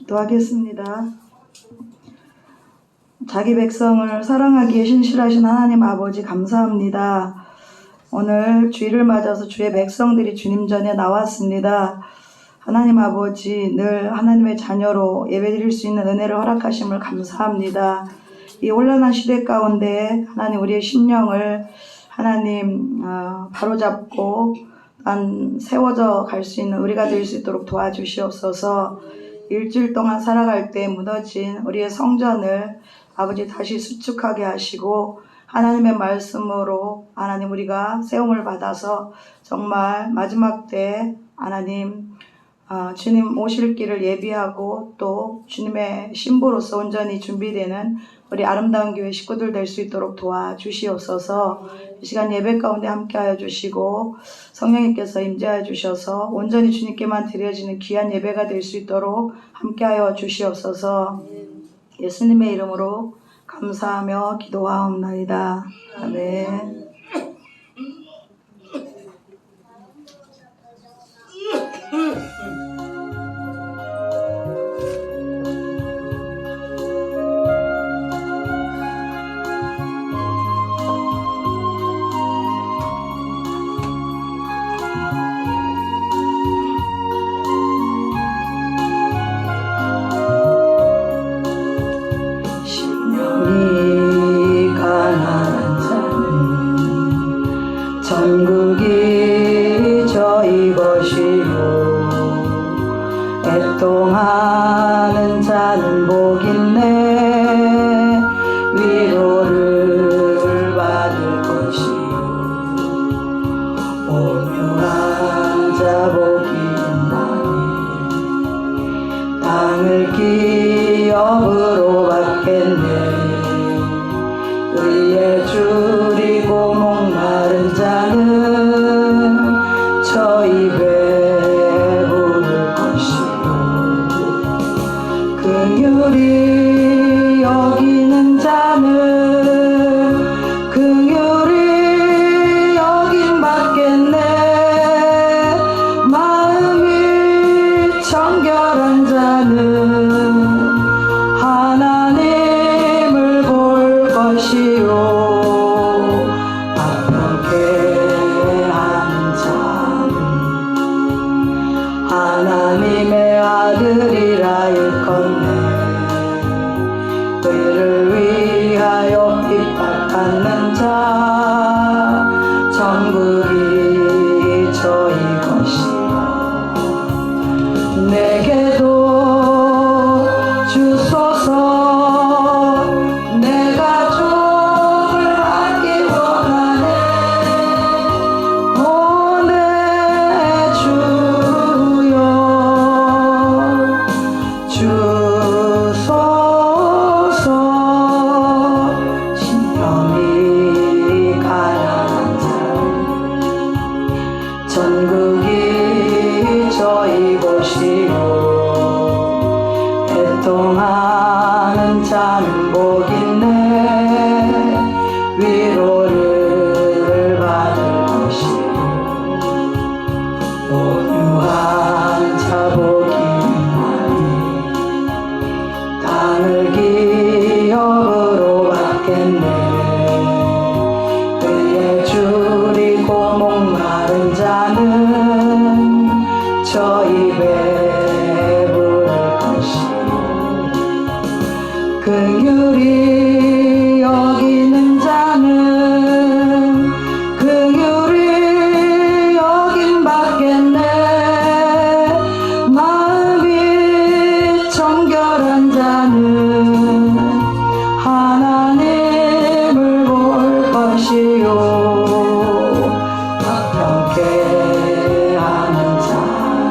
기도하겠습니다. 자기 백성을 사랑하기에 신실하신 하나님 아버지 감사합니다. 오늘 주일을 맞아서 주의 백성들이 주님 전에 나왔습니다. 하나님 아버지, 늘 하나님의 자녀로 예배드릴 수 있는 은혜를 허락하심을 감사합니다. 이 혼란한 시대 가운데 하나님 우리의 심령을 하나님 바로잡고 세워져 갈 수 있는 우리가 될 수 있도록 도와주시옵소서. 일주일 동안 살아갈 때 무너진 우리의 성전을 아버지 다시 수축하게 하시고 하나님의 말씀으로 하나님 우리가 세움을 받아서 정말 마지막 때 하나님 주님 오실 길을 예비하고 또 주님의 신부로서 온전히 준비되는 우리 아름다운 교회 식구들 될 수 있도록 도와주시옵소서. 이 시간 예배 가운데 함께하여 주시고 성령님께서 임재하여 주셔서 온전히 주님께만 드려지는 귀한 예배가 될 수 있도록 함께하여 주시옵소서. 예수님의 이름으로 감사하며 기도하옵나이다. 아멘. 천국이 저희 것이요 애통하는 자는 복있네 위로를 받을 것이요 온유한 자 복있나니 땅을 기업으로 받겠네 의에 줄이고 목마른 자는 저희 배부를 것이요 긍휼히 여기는 자는 긍휼히 여김 받겠네 마음이 청결한 자는 하나님을 볼 것이요 하나님의 아들이라 일컫네 그를 위하여 핍박받는 자 천국이 저희 것이라 내게도 주소서 내가 족을 받기 원하네 오 내 주여 주소서 신령이 가난한 자 천국이 저희 곳이요 애통하는 자는 복있네 위로를 받을 것이요 온유한 자 복있나니 땅을 기업으로 받겠네 의에 줄이고 목마른 자는 저희 배부를 것이요 긍휼히 여기는 자는 긍휼히 여김 받겠네 마음이 청결한 자는 하나님을 볼 것이요 화평케 하는 자는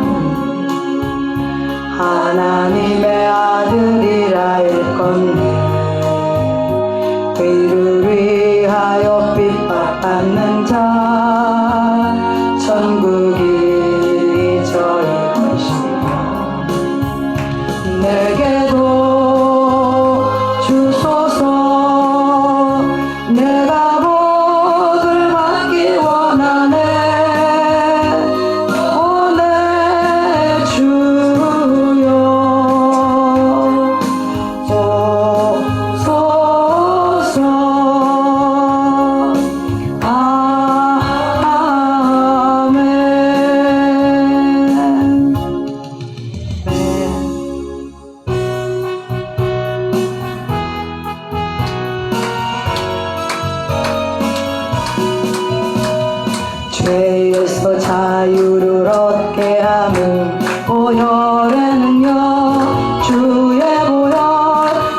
하나님의 아들이라 일컫네 그를 위하여 핍박받는 자 천국이 저희 것이라 내게도 주소서 내가 복을 받기 원하네 오 내 주여 보혈의 능력 주의 보혈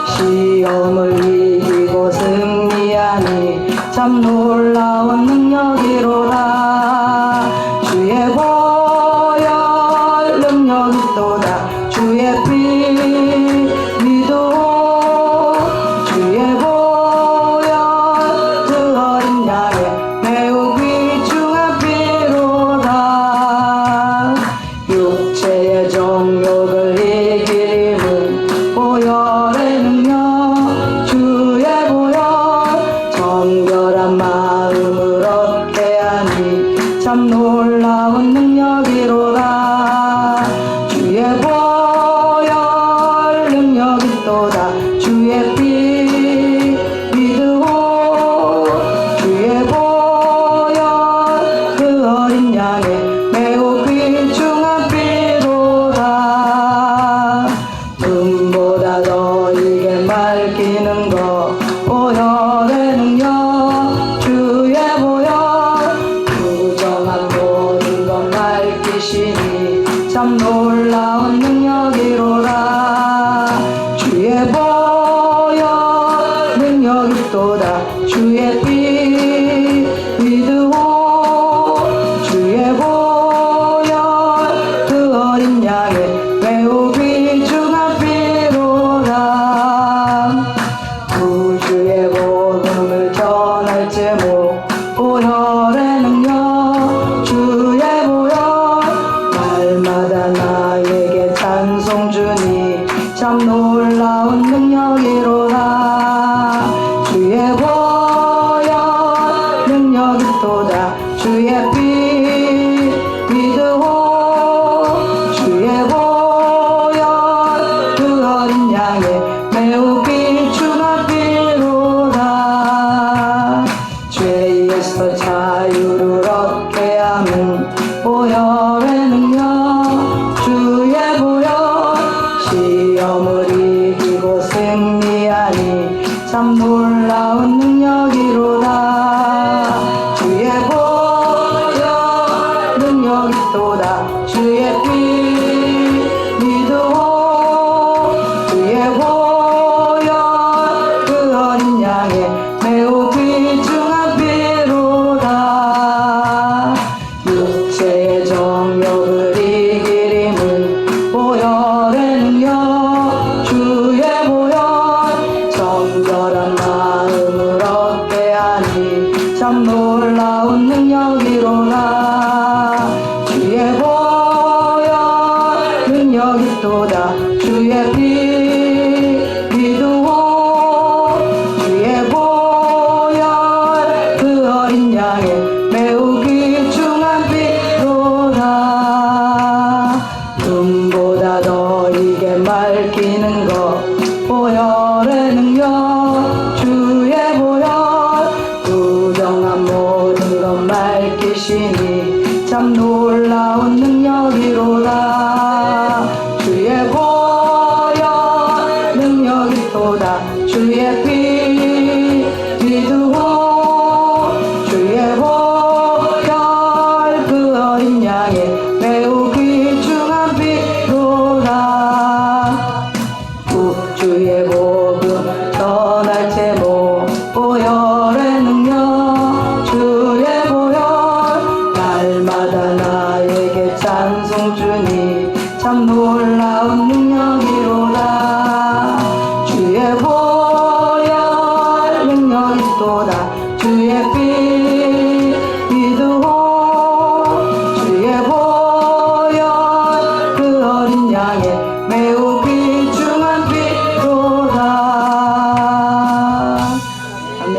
시험을 이기고 승리하니 참 놀라운 능력이로다 주의 보혈 능력이 또다 주의 피 믿어 주의 보혈 그 어린 양의 매우 귀중한 피로다 육체의 정욕을 이기는 보혈의 능력 주의 보혈 정결한 마음을 얻게 하니 참 놀라운 능력이로다 주의 보혈 능력이 또다 주의 피 믿으오 주의 보혈 그 어린 양의 매우 귀중한 피로다 눈보다 더 이게 맑히는 것 보혈의 능력 주의 보혈 부정한 모든 것 맑히시니 참 놀라운 능력이로다 주의 보혈 능력이 또다 주의 피 믿으오 주의 보혈 그 어린 양의 매우 귀중한 피로다 구주의 복음을 전할 제목 보혈의 능력 주의 보혈 날마다 나에게 찬송 주니 참 놀라운 능력이로다 주의 보혈 능력이 또다 주의 피 믿으오 주의 보혈 그 어린 양의 매우 귀중한 피로다 죄에서 자유를 얻게 하는 보혈의 능력 주의 보혈 시험을 이기고 승리하니 참 놀라운 능력이로다 주의 보혈 능력이 또다 주의 피 믿으오 주의 보혈 그 어린 양의 매우 귀중한 피로다 육체의 정욕을 이길 힘은 보혈의 능력 주의 보혈 정결한 마음을 얻게 하니 참 놀라운 능력이로다 주의 보혈 능력이 또다 주의 피 믿으오 주의 보혈 그 어린 양의 매우 귀중한 피로다 눈보다 더 이게 맑히는 것 보혈의 능력 주의 보혈 부정한 모든 것 맑히시니 참 놀라운 능력이로다 주의 보혈 능력이 또다 주의 피 믿으오 주의 보혈 그 어린 양의 매우 귀중한 피로다 주의 복음 전할 제목 보혈의 능력 주의 보혈 날마다 나에게 찬송 주니 참 놀라운 능력이로다 주의 보혈 능력이 또다 주의 피 믿으오 주의 보혈 그 어린 양의 매우 귀중한 피로다 아멘.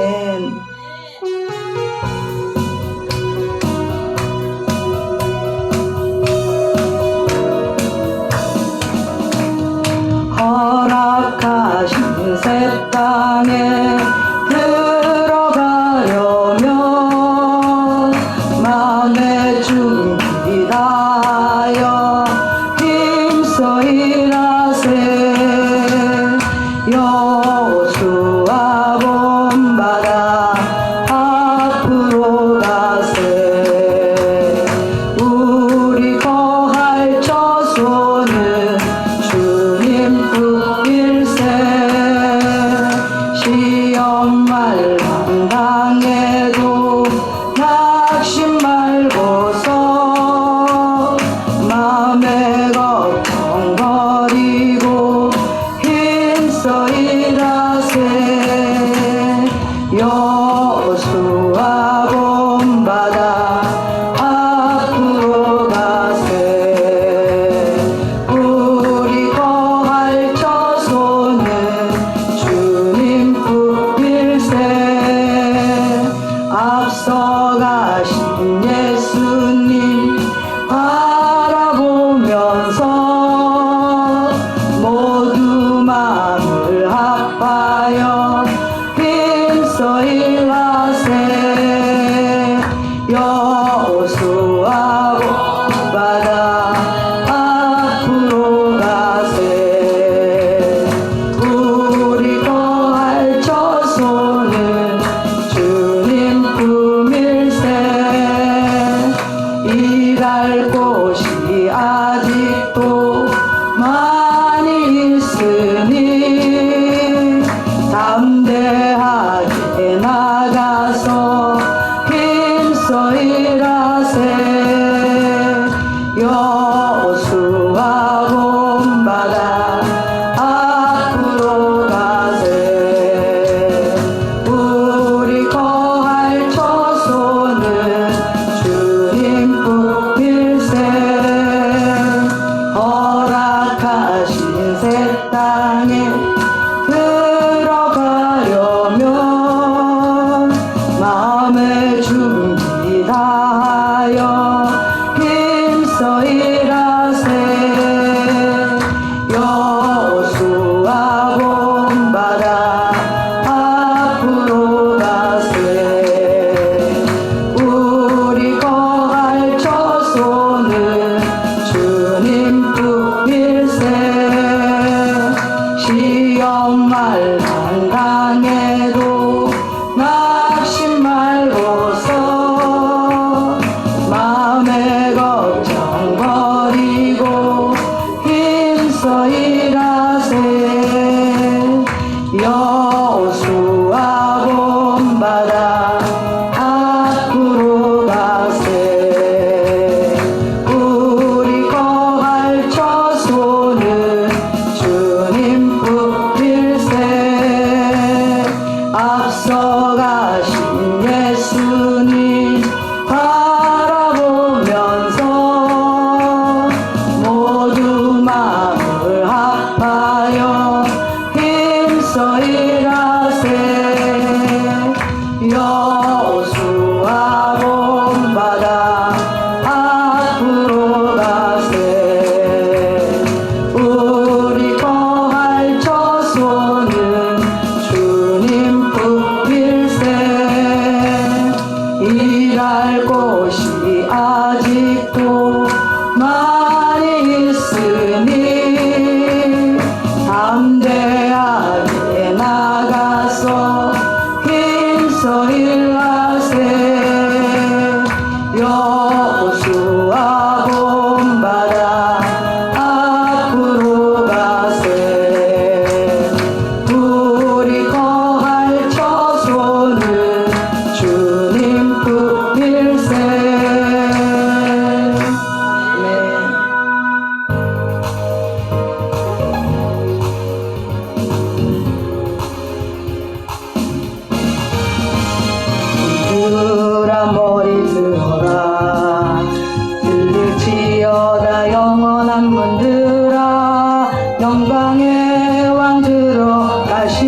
들어라 영광의 왕 들어가시도록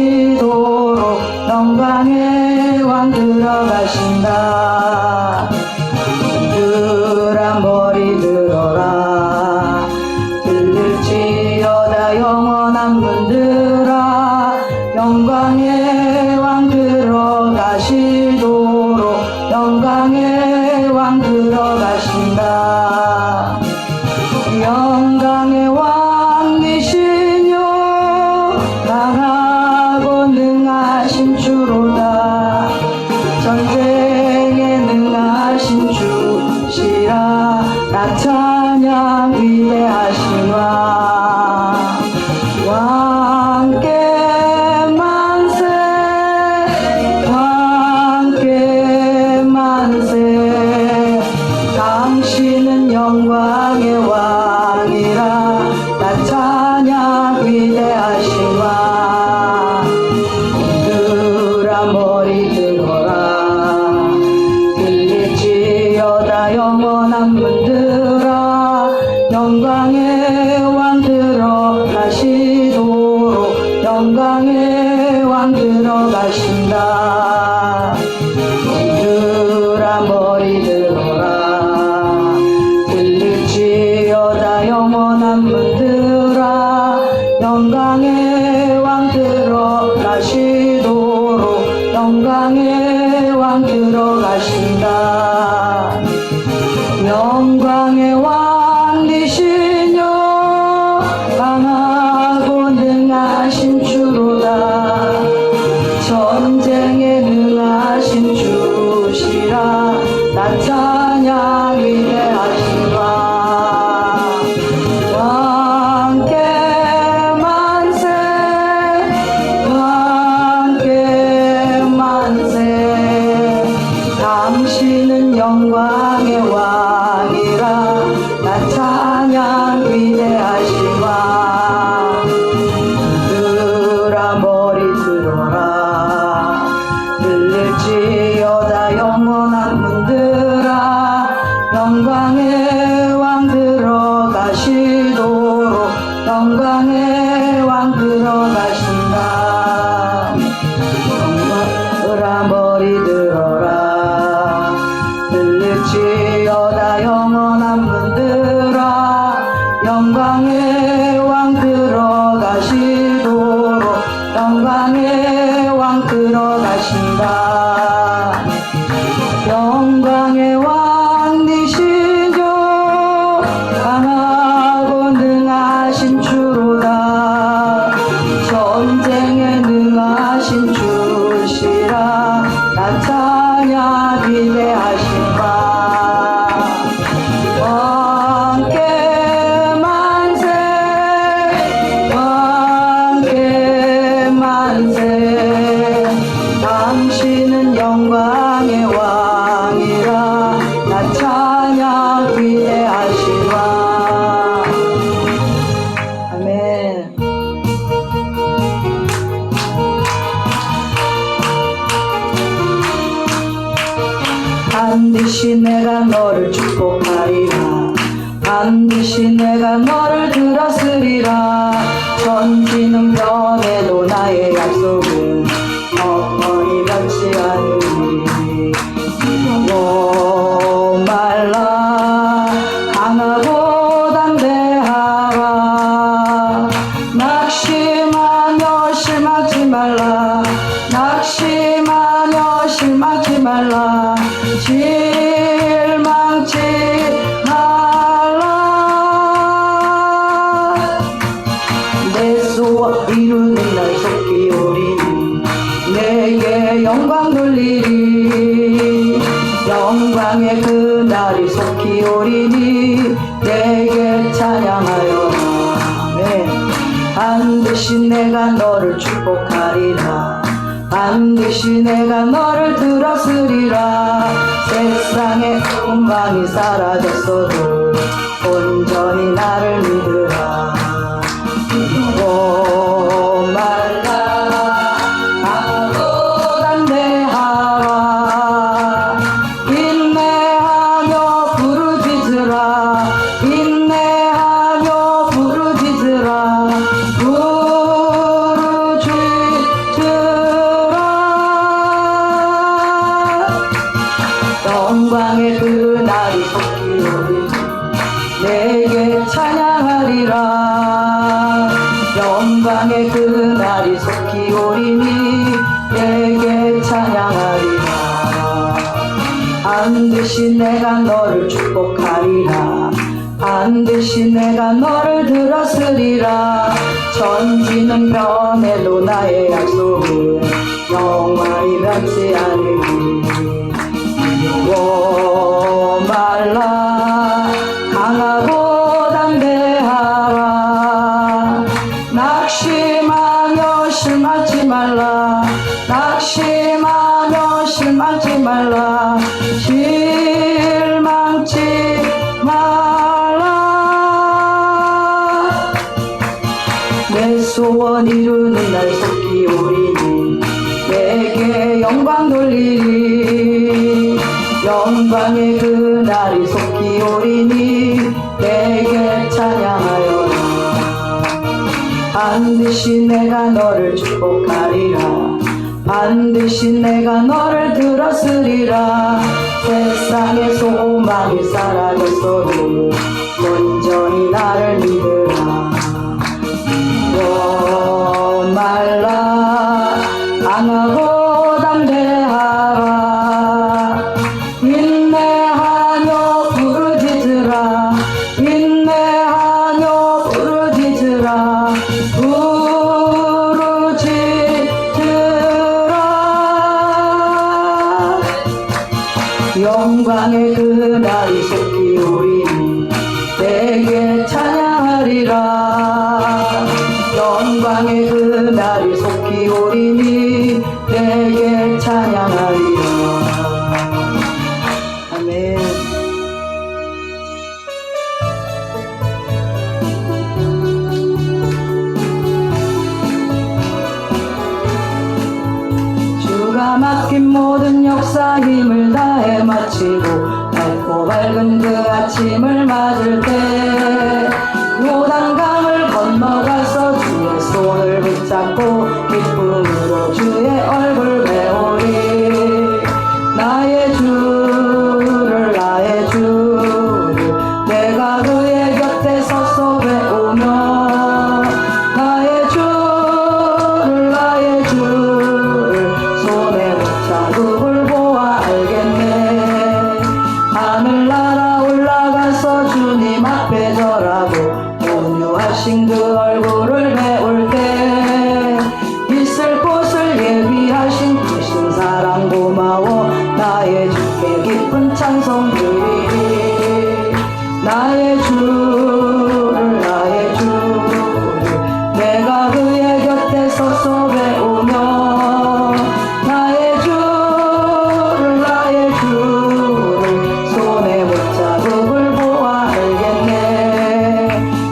영광의 왕 들어가신다. 들아 머리 들어라 들릴지어다 영원한 문들아 영광의 왕 들어가시도록 영광의 왕 들어가신다. 영광의 왕이시뇨 강하고 능하신 주로다. 전쟁에 능하신 주시라. 나 찬양 위대하신 왕께 만세 왕께 만세. 당신은 영광의 왕이라. 나 찬양 위대하신 왕. 들아 머리 들어라 들릴지어다 영원한 문들아 영광의 왕 들어가시도록 영광의 왕 들어가신다. 들아 머리 들어라 들릴지어다 영원한 문들아 영광의 왕 들어가시도록 영광의 왕 들어가신다. 영광의 왕이시뇨 강하고 능하신 주로다. 전쟁에 능하신 주시라. 나 찬양 위대하신 왕께 만세 왕께 만세. 당신은 영광의 왕이라. 나 찬양 위대하신 왕. 들아 머리 들어라 들릴지어다 영원한 문들아 영광의 왕 들어가시도록 영광의 왕 들어가신다. 들아 머리 들어라 들릴지어다 영원한 문들아 영광의 왕 들어가시도록 영광의 왕 들어가신다. 영광의 왕이시죠 강하고 능하신 주로다. 전쟁에 능하신 주시라. 나 찬양 위대하신 왕께 만세 왕께 만세. 당신은 영광의 왕이라. 나 찬양 위대하신 왕. 아멘. 반드시 내가 너를 축복하리라. 반드시 내가 너를 들었으리라. 천지는 변해도 나의 약속은 헛헛이 변치 않으니. 목말라 강하고 담대하라. 낙심하며 실망치 말라. 낙심하며 실망치 말라. 실망치 말라. 내 소원 이루는 날 속히 오리니. 내게 영광 돌리리. 영광의 그날이 속히 오리니. 내게 찬양하여. 아멘. 반드시 내가 너를 축복하리라. 반드시 내가 너를 들었으리라. 세상의 풍망이 사라졌어도 온전히 나를 믿으라. 목말라 강하고 담대하라. 인내하며 부르짖으라. 인내하며 부르짖으라. 영광의 그날이 속히 오리니 내게 찬양하리라. 반드시 내가 너를 축복하리라. 반드시 내가 너를 들었으리라. 천지는 변해도 나의 약속은 영원히 변치 않으니. 두려워 말라. 강하고 담대하라. 낙심하며 실망치 말라. 낙심하며 실망치 말라. 실망치 말라. 내 소원 이루는 날 속히 오리니 내게 영광 돌리리. 영광의 그날이 속히 오리니 내게 찬양하여라. 반드시 내가 너를 축복하리라. 반드시 내가 너를 들었으리라. 세상의 소망이 사라졌어도 온전히 나를 믿으라. 두려워 말라. 강하고 담대하라. 인내하며 부르짖으라. 인내하며 부르짖으라. 부르짖으라. 영광의 그날이 속히 오리니 내게 찬양하리라. 영광의 그날이 속히 오리니 내게 찬양하리라. 아멘. 주가 맡긴 모든 역사 힘을 다해 마치고 밝고 밝은 그 아침을 맞을 때 요단강을 건너가서 주의 손을 붙잡고 기쁨으로 주의 얼굴 배우리. 나의 주를 나의 주를 내가 그의 곁에 서서 배우며 나의 주를 나의 주를 손에 자국을 보아 알겠네. 하늘나라 올라가서 주님 앞에 절하고 온유하신 그 얼굴을 배울 때 있을 곳을 예비하신 크신 사랑 고마워 나의 주께 깊은 찬송 드리리. 나의 주를 나의 주를 내가 그의 곁에 서서 배우며 나의 주를 나의 주를 손에 못자국을 보아 알겠네.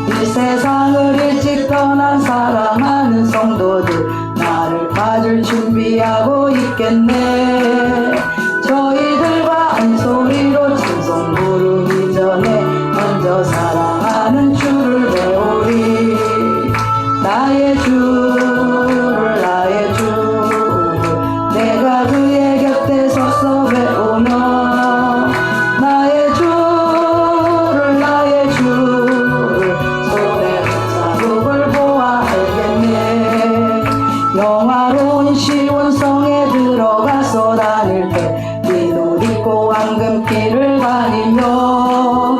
이 세상을 일찍 떠난 사랑하는 성도들 나를 받을 준비하고 있겠네. 저희들과 한 소리로 찬송 부르기 전에 먼저 사랑하는 주를 배우리. 나의 주를 나의 주를 내가 그의 곁에 서서 배우며 나의 주를 나의 주를 손에 자국을 보아 알겠네. 영화로운 시온성에 들어가서 다닐 때 흰 옷 입고 황금길을 다니며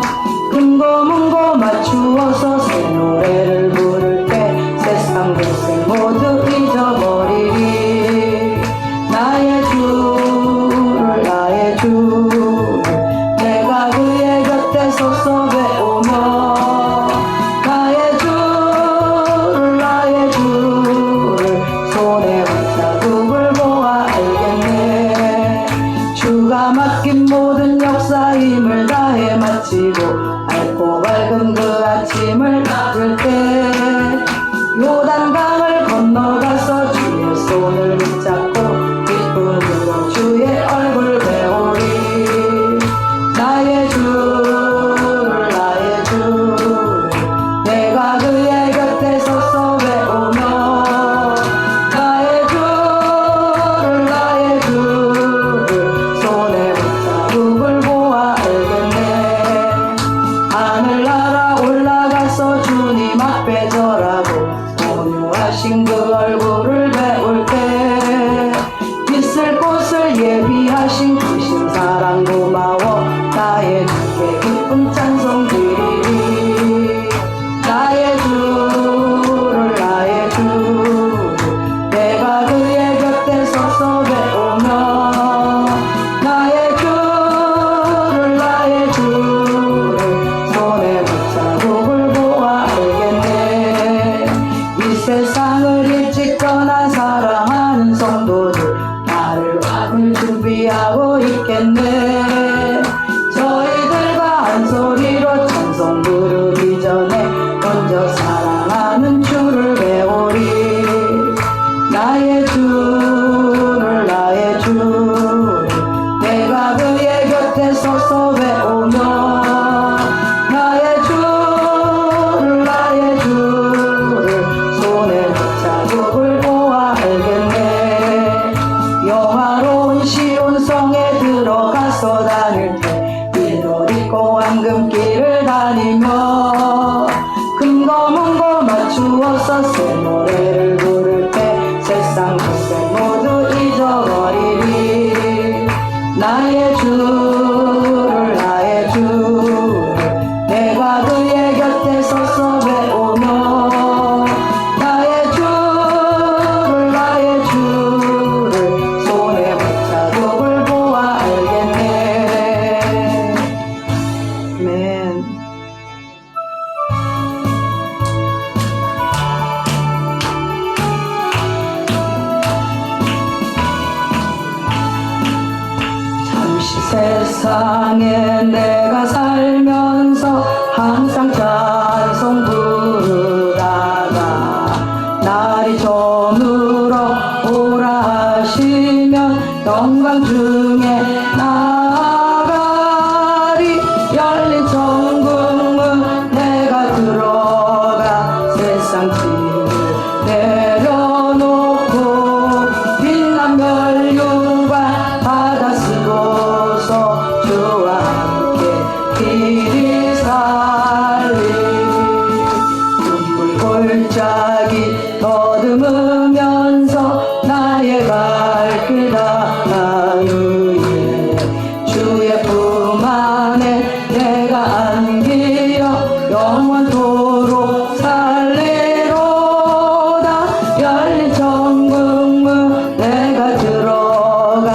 금고문고 맞추어서 새 노래를 부를 때 세상 별생 모두 잊어버리리. 나의 주를 나의 주를 내가 그의 곁에 서서 배우며 나의 주를 나의 주를 손에 자국을 보아 알겠네. 주가 맡긴 모든 역사 힘을 다해 마치고 밝고 밝은 그 아침을 맞을 때 요단강을 건너가서 주의 손을 붙잡고 기쁨으로 주의 얼굴 배우리. 나의 주를 나의 주를 내가 그의 곁에 서서 배우며 나의 주를 나의 주를 손에 붙잡국을 보아 알겠네. 하늘나라 올라가서 주님 앞에 절하고 온유하신 그 얼굴을 배울 때 있을 곳을 예비하신 크신 사랑 고마워 나의 주께 기쁜 찬송 드리리 나의 주를 나의 주를 내가 그의 곁에 서서 배우며 나의 주를 손에 못자국을 보아 알겠네 이 세상을 일찍 떠난 사랑하는 성도들 나를 받을 준비하고 있겠네 저희들과 한 소리로 찬송 부르기 전에 먼저 사랑하는 주를 배우리 나의 주를 나의 주를 내가 그의 곁에 서서 배우며 나의 주를 손에 못자국을 보아 알겠네 영화로운 시온성에 들어가서 다닐 때 빈옷 입고 황금길을 다니며 금거문고 맞추어서 새 노래를 부를 때 세상 것을 모두 잊어버리리 나의 주를 내가 그의 곁에 서서 배우며 나의 주를 손에 못자국을 보아 알겠네 아멘. 잠시 세상에 내가 살면서 항상 찬송 부르다가 날이 저물어 오라 하시면 영광 중에 나아가리 열린 천국문 내가 들어가 세상 짐을 내려놓고 빛난 면류관 받아 쓰고서 주와 함께 길이 살리 눈물 골짜기 더듬으면서 나의 발길 닿은 후에 주의 품 안에 내가 안기어 영원토록 살리로다 열린 천국문 내가 들어가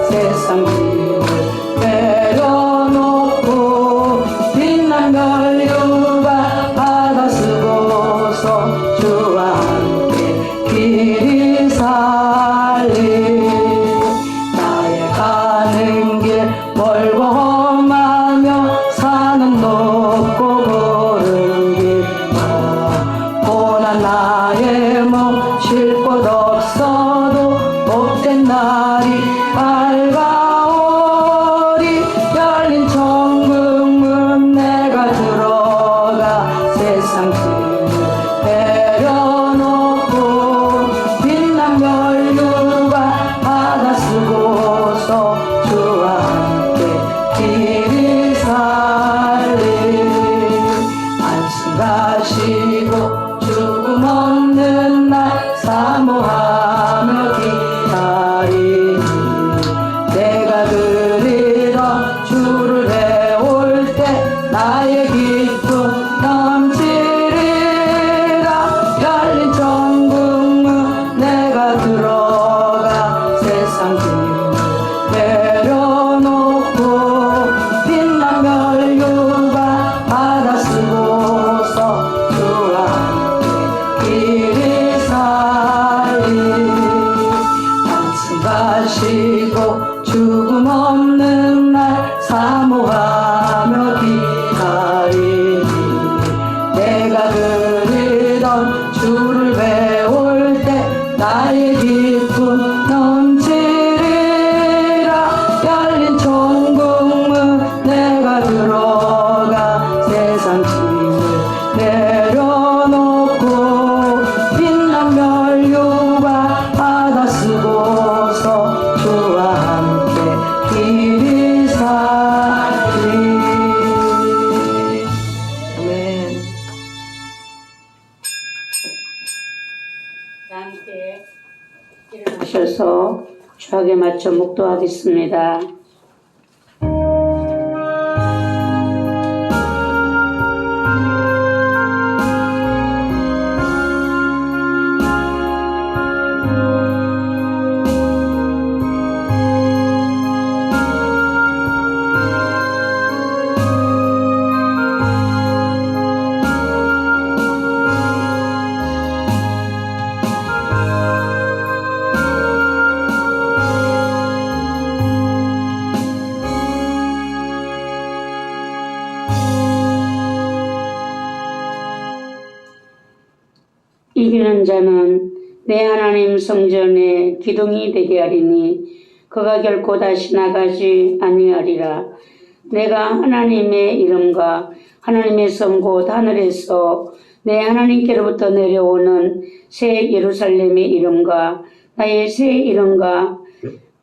세상 짐을 내려놓고 빛난 면류관 받아 쓰고서 주와 함께 길이 살리 나의 가는 길 멀고 험하며 산은 높고 고른 길 고난 나의 몸 쉴 곳 없어도 못된 날이 밝아오리 열린 천국문 내가 들어가 세상 짐을 내려놓고 빛난 면류관 받아 쓰고서 주와 함께 길이 살리 안승 가시고 죽음 없는 날 사모하며 기다리니 내가 그리던 주를 배울 때 나의 기쁨 넘치리라 열린 천국문 내가 들어가 세상 짐을 내려놓고 빛난 면류관 받아 쓰고서 주와 함께 길이 살리 안승 가시고 죽음 없는 날 사모하며 기다리니 내가 그리던 주를 배울 때 나의 기쁨 넘치리라 열린 천국문 내가 들어가 세상 짐을 내려놓고 빛난 면류관 받아 쓰고서 주와 함께 길이 살리 아멘. 다 함께 일어나셔서 주하게 맞춰 묵도하겠습니다. 이기는 자는 내 하나님 성전의 기둥이 되게 하리니 그가 결코 다시 나가지 아니하리라. 내가 하나님의 이름과 하나님의 성 곧 하늘에서 내 하나님께로부터 내려오는 새 예루살렘의 이름과 나의 새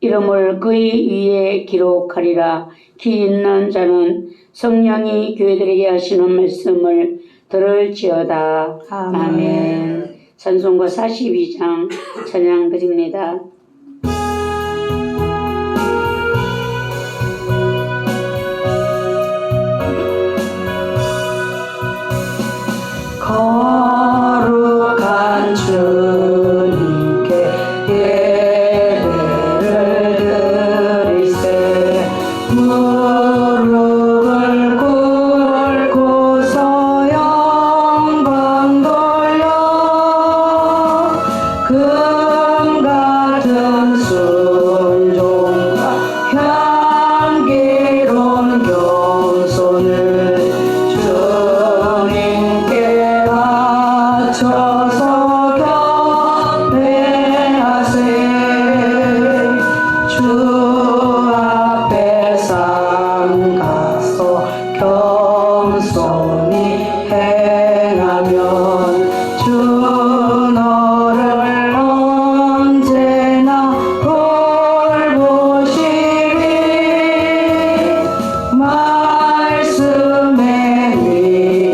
이름을 그의 위에 기록하리라. 귀 있는 자는 성령이 교회들에게 하시는 말씀을 들을지어다. 아멘. 찬송가 42장 찬양 드립니다. 거룩한 주님께 예배를 드리세 무릎을 꿇고서 영광 돌려 금 같은 순종과 향기로운 겸손을 주님께 바쳐서 경배하세. 주 앞에 삼가서 겸손히 행하면 주 너를 언제나 돌보시리. 말씀의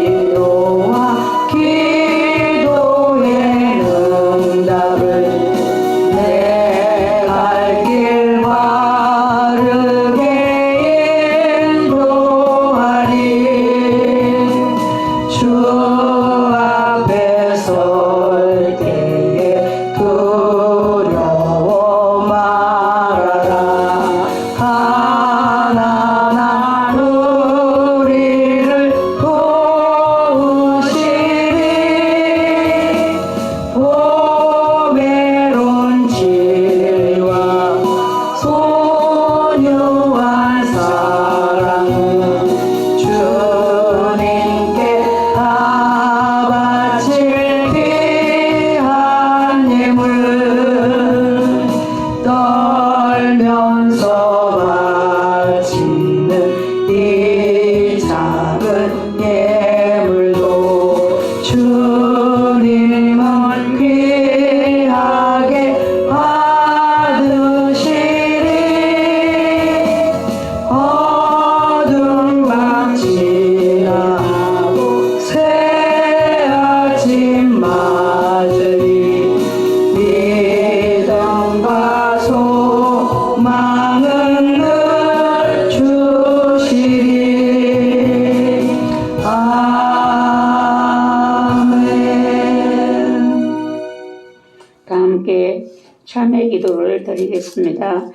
위로와 기도의 응답을 내 갈 길 바르게 인도하리. 주 앞에 설 때에 두려워 말아라. 하나나 우리를 도우시리. 보배로운 진리와 소유한 사랑은 주님께 다 바칠 귀한 예물. 떨면서 바치는 이 작은 예물도 주님은 귀하게 받으시리. 어둠과 지나고 새 아침 맞으리. 믿음과 소망은 늘 주시리. 아멘. 다 함께 참회 기도를 드리겠습니다.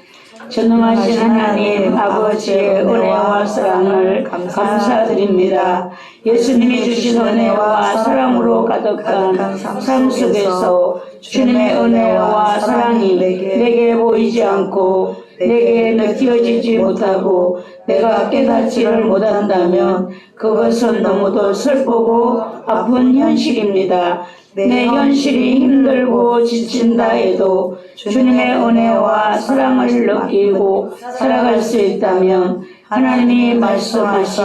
전능하신 하나님 아버지의 은혜와 사랑을 감사드립니다. 예수님이 주신 은혜와 사랑으로 가득한 삶 속에서 주님의 은혜와 사랑이 내게 보이지 않고 내게 느껴지지 못하고 내가 깨닫지를 못한다면 그것은 너무도 슬프고 아픈 현실입니다. 내 현실이 힘들고 지친다 해도 주님의 은혜와 사랑을 느끼고 살아갈 수 있다면 하나님이 말씀하신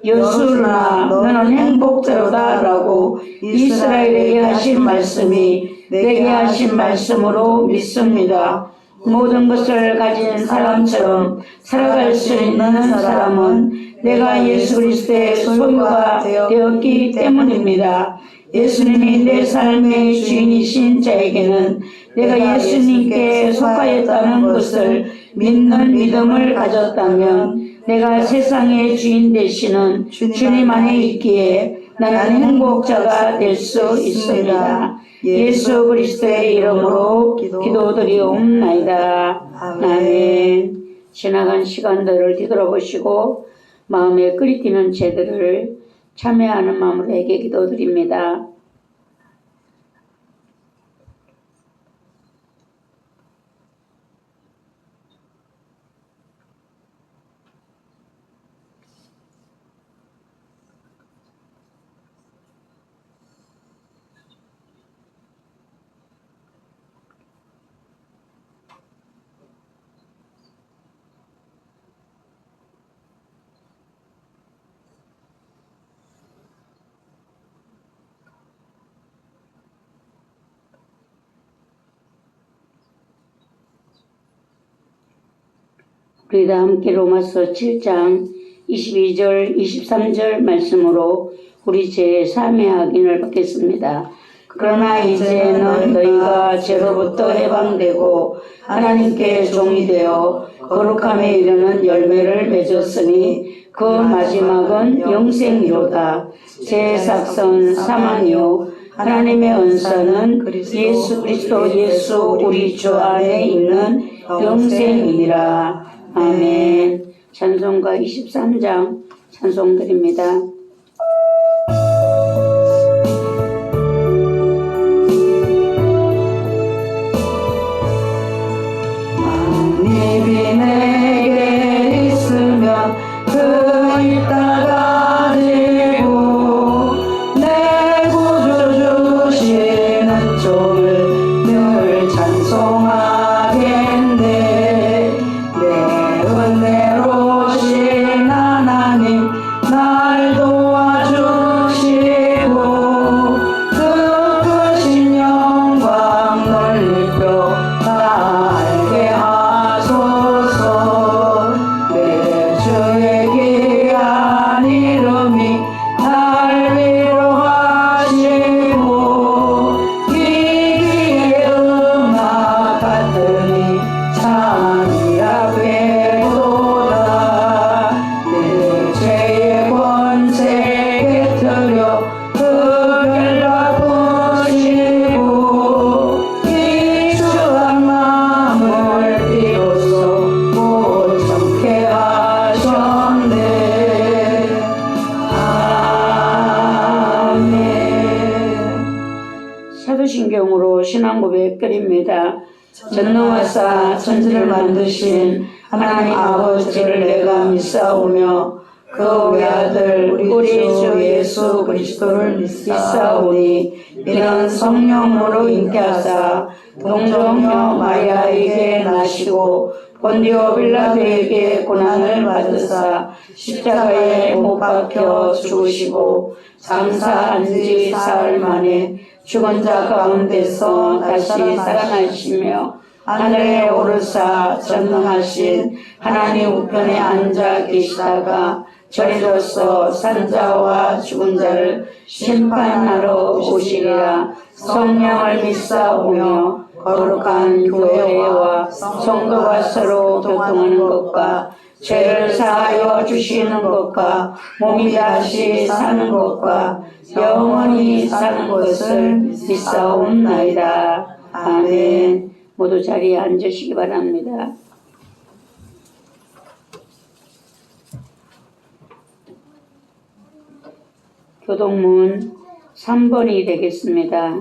여수르나 너는 행복자로다 라고 이스라엘에게 하신 말씀이 내게 하신 말씀으로 믿습니다. 모든 것을 가진 사람처럼 살아갈 수 있는 사람은 내가 예수 그리스도의 소유가 되었기 때문입니다. 예수님이 내 삶의 주인이신 자에게는 내가 예수님께 속하였다는 것을 믿는 믿음을 가졌다면 내가 세상의 주인 되시는 주님 안에 있기에 나는 행복자가 될 수 있습니다. 예수 그리스도의 이름으로 기도드리옵나이다. 아멘. 지나간 시간들을 뒤돌아보시고 마음에 끓이뛰는 죄들을 참회하는 마음으로 회개 기도드립니다. 우리 다 함께 로마서 7장 22절 23절 말씀으로 우리 죄의 삶의 확인을 받겠습니다. 그러나 이제는 너희가 죄로부터 해방되고 하나님께 종이 되어 거룩함에 이르는 열매를 맺었으니 그 마지막은 영생이로다. 죄의 삭은 사망이요 하나님의 은사는 예수 그리스도 예수 우리 주 안에 있는 영생이니라. 아멘. 찬송가 23장 찬송드립니다. 만입이 내게 있으면 그 일 따라지고 내 구주 주시는 종을 늘 찬송하겠네. 내 은혜로우신 하나님 날 도와주시고 그 크신 영광 넓혀 나 알게 하소서. 내 주의 귀한 이름이 날 위로하시고 이기의 음악 같으니 참이라 되도다. 내 죄의 권세 깨뜨려 그 결과 부시고 이 추한 마음을 비로소 못 참게 하셨네. 아멘. 사도신경으로 신앙고백 드립니다. 전능하사 천지를 만드신 하나님 아버지를 내가 믿사오며 그 외아들 우리 주 예수 그리스도를 믿사오니 이는 성령으로 잉태하사 동정녀 마리아에게 나시고 본디오 빌라도에게 고난을 받으사 십자가에 못 박혀 죽으시고 장사한 지 사흘 만에 죽은 자 가운데서 다시 살아나시며 하늘에 오르사 전능하신 하나님 우편에 앉아 계시다가 저리로서 산자와 죽은 자를 심판하러 오시리라. 성령을 믿사오며 거룩한 교회와 성도가 서로 교통하는 것과 죄를 사하여 주시는 것과 몸이 다시 사는 것과 영원히 사는 것을 믿사옵나이다. 아멘. 모두 자리에 앉으시기 바랍니다. 교동문 3번이 되겠습니다.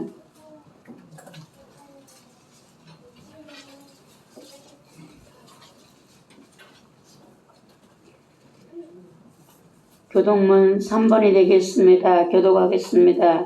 교동문 3번이 되겠습니다. 교독하겠습니다.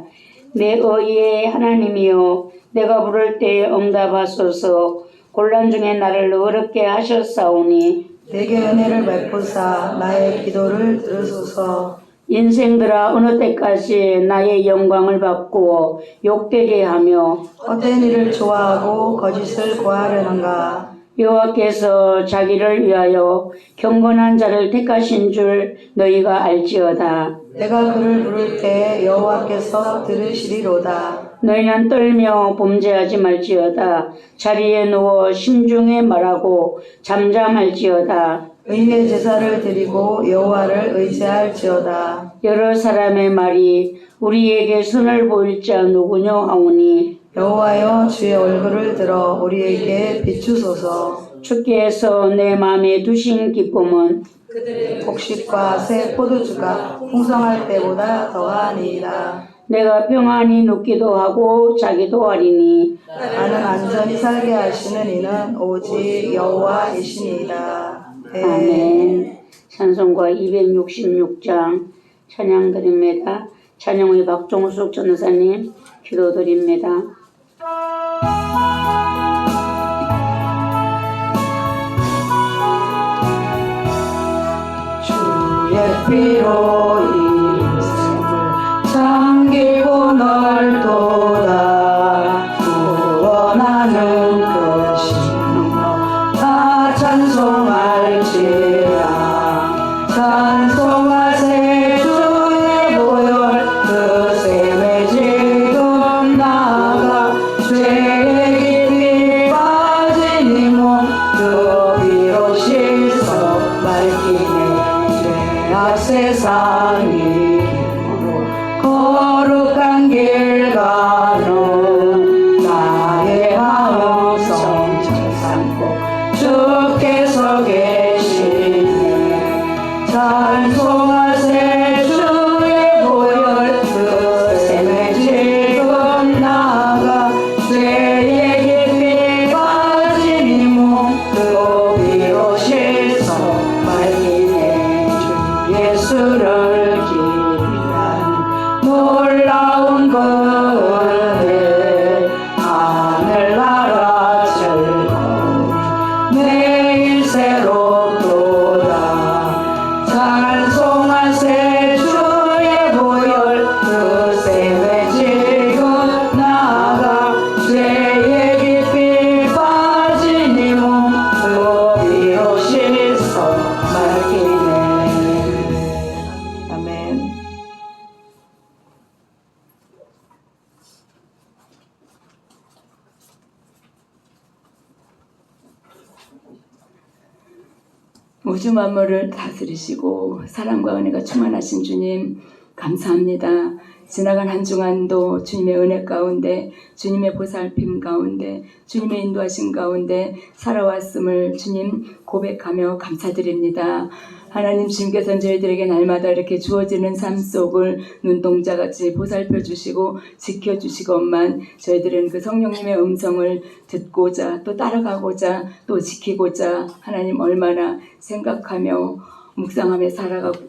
내 의의 하나님이여 내가 부를 때 응답하소서. 곤란 중에 나를 어렵게 하셨사오니 내게 은혜를 베푸사 나의 기도를 들으소서. 인생들아 어느 때까지 나의 영광을 바꾸어 욕되게 하며 헛된 일을 좋아하고 거짓을 고하려는가. 여호와께서 자기를 위하여 경건한 자를 택하신 줄 너희가 알지어다. 내가 그를 부를 때 여호와께서 들으시리로다. 너희는 떨며 범죄하지 말지어다. 자리에 누워 심중에 말하고 잠잠할지어다. 의의 제사를 드리고 여호와를 의지할지어다. 여러 사람의 말이 우리에게 선을 보일 자 누구냐 하오니 여호와여 주의 얼굴을 들어 우리에게 비추소서. 주께서 내 마음에 두신 기쁨은 곡식과 새 포도주가 풍성할 때보다 더하니이다. 내가 평안히 눕기도 하고 자기도 하리니 나는 안전히 살게 하시는 이는 오직 여호와이시니이다. 아멘. 찬송가 266장 찬양드립니다. 찬양의 박종숙 전사님 기도드립니다. 주의 피로 인생을 잠기고 넓도다. 구원하는 그 신명 다 찬송할지라. 찬송하세 주의 보혈 그 샘에 지금 나가 죄의 깊이 빠진 이 몸 그 피로 씻어 맑히네. 죄악 세상이 힘으로 거룩한 길 가는 나의 마음 성전 삼고 주께서 계시네. 찬송하세 주의 보혈 그 샘에 지금 나가 죄의 깊이 빠진 이 몸 그 피로 씻어 맑히네. 주 예수를 기리한 놀라운 그 은혜 하늘나라 즐거움이 매일 새롭도다. 찬송하세 주의 보혈 그 샘에 지금 나가 죄의 깊이 빠진 이 몸 그 피로 씻어 맑히네. 아멘. 우주 만물을 다스리시고 사랑과 은혜가 충만하신 주님 감사합니다. 지나간 한 주간도 주님의 은혜 가운데 주님의 보살핌 가운데 주님의 인도하심 가운데 살아왔음을 주님 고백하며 감사드립니다. 하나님 주님께서는 저희들에게 날마다 이렇게 주어지는 삶 속을 눈동자같이 보살펴 주시고 지켜주시건만 저희들은 그 성령님의 음성을 듣고자 또 따라가고자 또 지키고자 하나님 얼마나 생각하며 묵상하며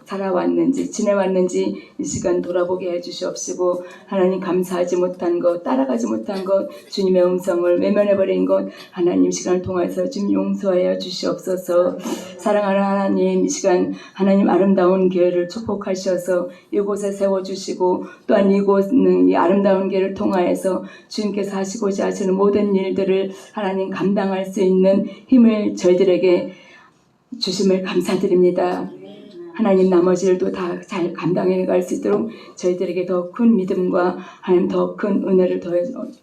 살아왔는지 지내왔는지 이 시간 돌아보게 해주시옵시고 하나님 감사하지 못한 것 따라가지 못한 것 주님의 음성을 외면해버린 것 하나님 시간을 통해서 주님 용서하여 주시옵소서. 사랑하는 하나님 이 시간 하나님 아름다운 교회를 축복하셔서 이곳에 세워주시고 또한 이곳은 이 아름다운 교회를 통하여서 주님께서 하시고자 하시는 모든 일들을 하나님 감당할 수 있는 힘을 저희들에게 주심을 감사드립니다. 하나님 나머지 일도 다 잘 감당해 갈 수 있도록 저희들에게 더 큰 믿음과 하나님 더 큰 은혜를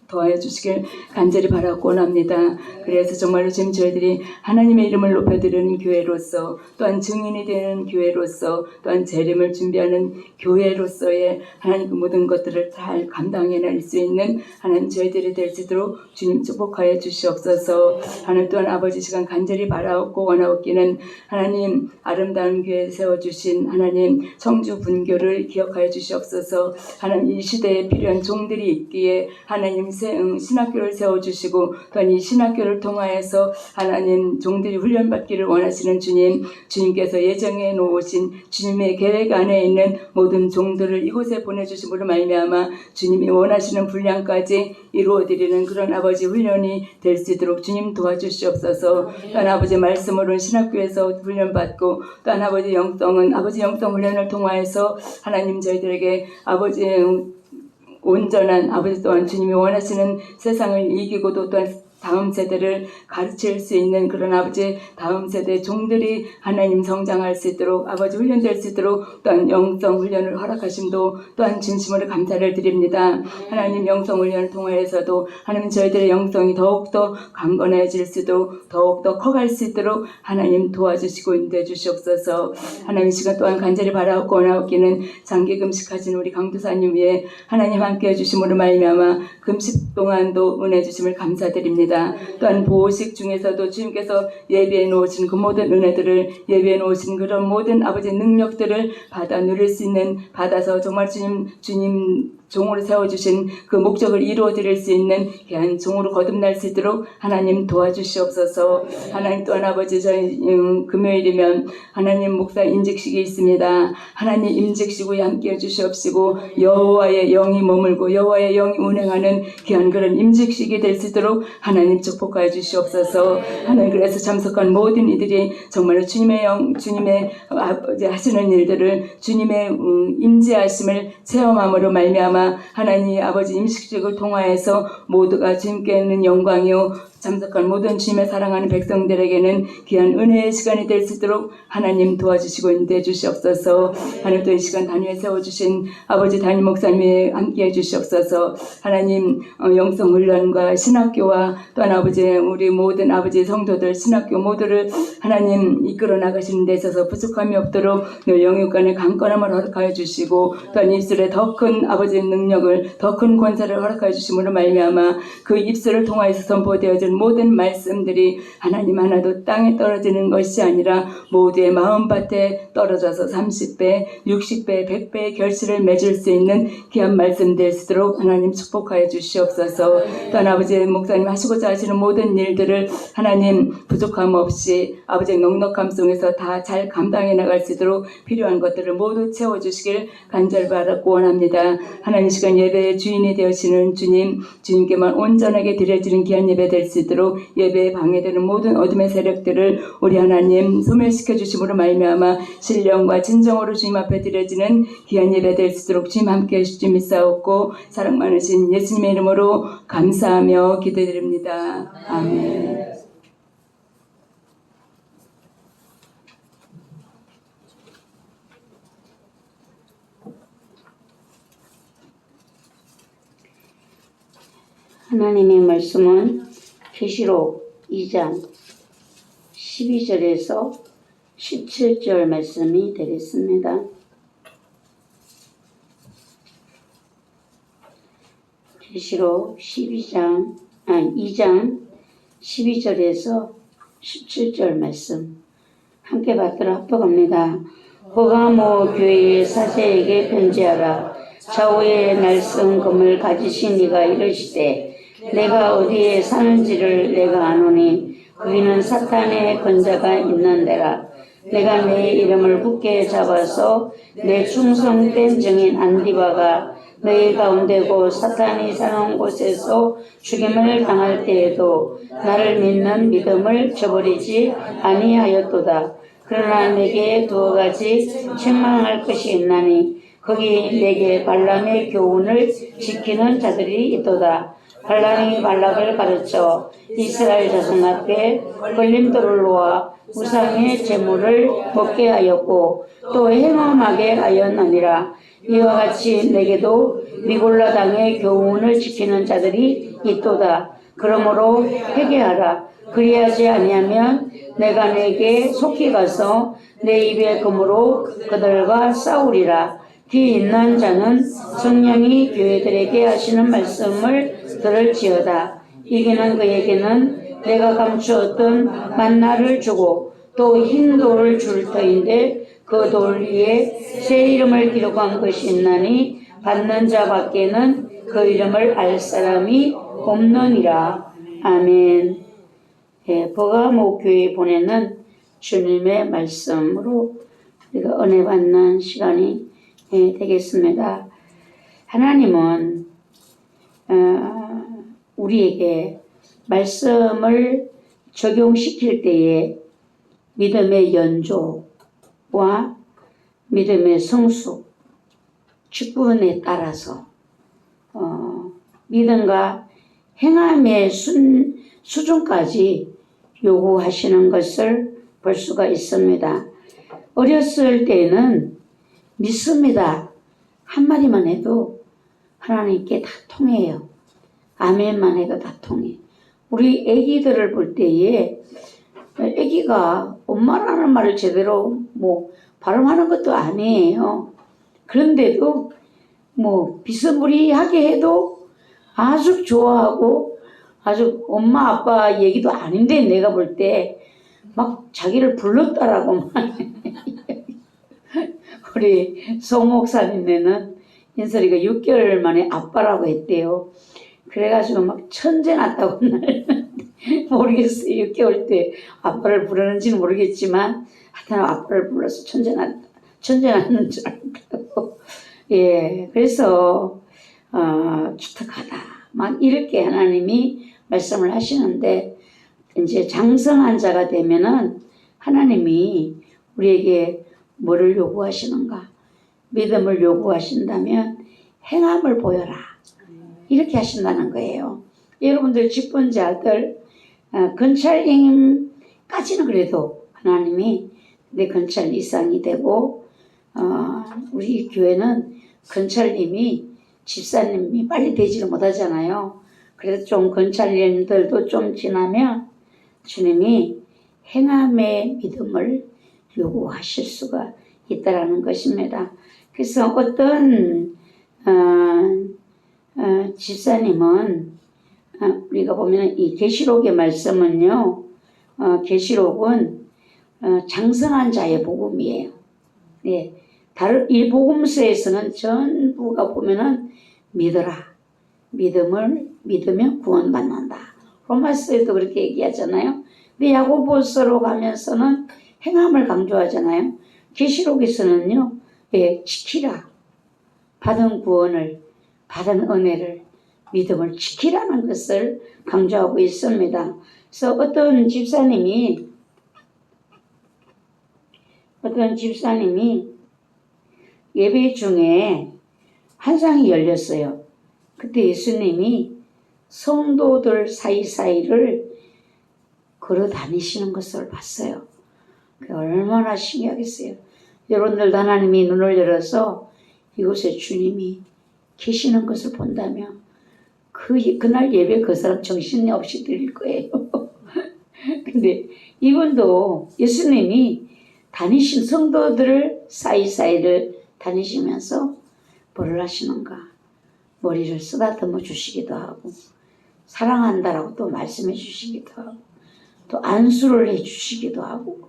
더해 주시길 간절히 바라고 원합니다. 그래서 정말로 지금 저희들이 하나님의 이름을 높여드리는 교회로서 또한 증인이 되는 교회로서 또한 재림을 준비하는 교회로서의 하나님 그 모든 것들을 잘 감당해낼 수 있는 하나님 저희들이 될 수 있도록 주님 축복하여 주시옵소서. 하나님 또한 아버지 시간 간절히 바라옵고 원하옵기는 하나님 아름다운 교회 세워주신 하나님 청주 분교를 기억하여 주시옵소서. 하나님 이 시대에 필요한 종들이 있기에 하나님 신학교를 세워주시고 또한 이 신학교를 통하여서 하나님 종들이 훈련받기를 원하시는 주님께서 예정해 놓으신 주님의 계획 안에 있는 모든 종들을 이곳에 보내주심으로 말미암아 주님이 원하시는 분량까지 이루어드리는 그런 아버지 훈련이 될 수 있도록 주님 도와주시옵소서. 또한 아버지 말씀으로는 신학교에서 훈련받고 또한 아버지 영성은 아버지 영성 훈련을 통하여서 하나님 저희들에게 아버지의 온전한 아버지 또한 주님이 원하시는 세상을 이기고도 또한 다음 세대를 가르칠 수 있는 그런 아버지 다음 세대 종들이 하나님 성장할 수 있도록 아버지 훈련될 수 있도록 또한 영성 훈련을 허락하심도 또한 진심으로 감사를 드립니다. 하나님 영성 훈련을 통하여서도 하나님 저희들의 영성이 더욱더 강건해질 수도 더욱더 커갈 수 있도록 하나님 도와주시고 인도해 주시옵소서. 하나님 시간 또한 간절히 바라옵고 원하옵기는 장기 금식하신 우리 강도사님 위해 하나님 함께 해주심으로 말미암아 금식 동안도 은혜 주심을 감사드립니다. 또한 보호식 중에서도 주님께서 예비해 놓으신 그 모든 은혜들을 예비해 놓으신 그런 모든 아버지의 능력들을 받아 누릴 수 있는 받아서 정말 주님 종으로 세워주신 그 목적을 이루어드릴 수 있는 귀한 종으로 거듭날 수 있도록 하나님 도와주시옵소서. 하나님 또한 아버지 저희 금요일이면 하나님 목사 임직식이 있습니다. 하나님 임직식 후에 함께해 주시옵시고 여호와의 영이 머물고 여호와의 영이 운행하는 귀한 그런 임직식이 될 수 있도록 하나님 축복하여 주시옵소서. 하나님 그래서 참석한 모든 이들이 정말 주님의 영 주님의 아버지 하시는 일들을 주님의 임재하심을 체험함으로 말미암아 하나님 아버지 임식식을 통하여서 모두가 주님께 있는 영광이요 참석한 모든 주님의 사랑하는 백성들에게는 귀한 은혜의 시간이 될 수 있도록 하나님 도와주시고 인도해 주시옵소서. 하나님 또 이 시간 단위에 세워주신 아버지 담임 목사님에 함께해 주시옵소서. 하나님 영성훈련과 신학교와 또한 아버지 우리 모든 아버지 성도들 신학교 모두를 하나님 이끌어 나가시는 데 있어서 부족함이 없도록 늘 영육간의 강건함을 허락하여 주시고 또한 입술에 더 큰 아버지의 능력을 더 큰 권세를 허락하여 주심으로 말미암아 그 입술을 통하여서 선포되어진 모든 말씀들이 하나님 하나도 땅에 떨어지는 것이 아니라 모두의 마음밭에 떨어져서 30배, 60배, 100배의 결실을 맺을 수 있는 귀한 말씀 될 수 있도록 하나님 축복하여 주시옵소서. 또한 아버지 목사님 하시고자 하시는 모든 일들을 하나님 부족함 없이 아버지의 넉넉함 속에서 다 잘 감당해 나갈 수 있도록 필요한 것들을 모두 채워주시길 간절히 바라고 원합니다. 하나님 시간 예배의 주인이 되시는 주님께만 온전하게 드려지는 귀한 예배 될 수 있도록 예배에 방해되는 모든 어둠의 세력들을 우리 하나님 소멸시켜 주심으로 말미암아 신령과 진정으로 주님 앞에 드려지는 귀한 예배 될 수 있도록 주님 함께 해주실 줄 믿사옵고 사랑 많으신 예수님의 이름으로 감사하며 기도드립니다. 아멘. 하나님의 말씀은 계시록 2장 12절에서 17절 말씀이 되겠습니다. 계시록 2장 12절에서 17절 말씀 함께 받들어 합독합니다. 버가모 교회의 사제에게 편지하라. 좌우의 날성금을 가지신 이가 이르시되 내가 어디에 사는지를 내가 아노니 거기는 사탄의 권자가 있는 데라. 내가 내 이름을 굳게 잡아서 내 충성된 증인 안디바가 너희 가운데고 사탄이 사는 곳에서 죽임을 당할 때에도 나를 믿는 믿음을 저버리지 아니하였도다. 그러나 내게 두 가지 책망할 것이 있나니 거기 내게 발람의 교훈을 지키는 자들이 있도다. 발람이 발락을 가르쳐 이스라엘 자손 앞에 걸림돌을 놓아 우상의 제물을 먹게 하였고 또 행함하게 하였느니라. 이와 같이 내게도 미골라 당의 교훈을 지키는 자들이 있도다. 그러므로 회개하라. 그리하지 아니하면 내가 내게 속히 가서 내 입의 검으로 그들과 싸우리라. 귀 있는 자는 성령이 교회들에게 하시는 말씀을 들을지어다. 이기는 그에게는 내가 감추었던 만나를 주고 또 흰 돌을 줄 터인데 그 돌 위에 새 이름을 기록한 것이 있나니 받는 자 밖에는 그 이름을 알 사람이 없느니라. 아멘. 버가모 교회에 보내는 주님의 말씀으로 우리가 은혜 받는 시간이 되겠습니다. 하나님은 우리에게 말씀을 적용시킬 때에 믿음의 연조와 믿음의 성숙, 직분에 따라서 믿음과 행함의 수준까지 요구하시는 것을 볼 수가 있습니다. 어렸을 때는 믿습니다. 한마디만 해도 하나님께 다 통해요. 아멘만 해도 다 통해. 우리 아기들을 볼 때에 아기가 엄마라는 말을 제대로 발음하는 것도 아니에요. 그런데도 비스무리하게 해도 아주 좋아하고 아주 엄마 아빠 얘기도 아닌데 내가 볼 때 막 자기를 불렀다라고 우리 송 목사님네는 인설이가 6개월 만에 아빠라고 했대요. 그래가지고 막 천재 났다고 모르겠어요. 6개월 때 아빠를 부르는지는 모르겠지만 하여튼 아빠를 불러서 천재 났는 줄 알고 예, 그래서 기특하다 막 이렇게 하나님이 말씀을 하시는데 이제 장성한 자가 되면은 하나님이 우리에게 뭐를 요구하시는가? 믿음을 요구하신다면 행함을 보여라. 이렇게 하신다는 거예요. 여러분들 직분자들 건찰님까지는 그래도 하나님이 내 건찰 이상이 되고 우리 교회는 건찰님이 집사님이 빨리 되지를 못하잖아요. 그래서 좀 건찰님들도 좀 지나면 주님이 행함의 믿음을 요구하실 수가 있다라는 것입니다. 그래서 어떤 집사님은 우리가 보면 이 계시록의 말씀은요, 계시록은 장성한 자의 복음이에요. 네, 다른 이 복음서에서는 전부가 보면은 믿어라, 믿으면 구원받는다. 로마서에도 그렇게 얘기하잖아요. 근데 야고보서로 가면서는 행함을 강조하잖아요. 계시록에서는요, 지키라, 받은 구원을, 받은 은혜를, 믿음을 지키라는 것을 강조하고 있습니다. 그래서 어떤 집사님이 예배 중에 환상이 열렸어요. 그때 예수님이 성도들 사이사이를 걸어 다니시는 것을 봤어요. 그게 얼마나 신기하겠어요. 여러분들도 하나님이 눈을 열어서 이곳에 주님이 계시는 것을 본다면 그날 예배 그 사람 정신이 없이 드릴 거예요. 근데 이분도 예수님이 다니신 성도들 사이사이를 다니시면서 뭐를 하시는가? 머리를 쓰다듬어 주시기도 하고 사랑한다라고 또 말씀해 주시기도 하고 또 안수를 해 주시기도 하고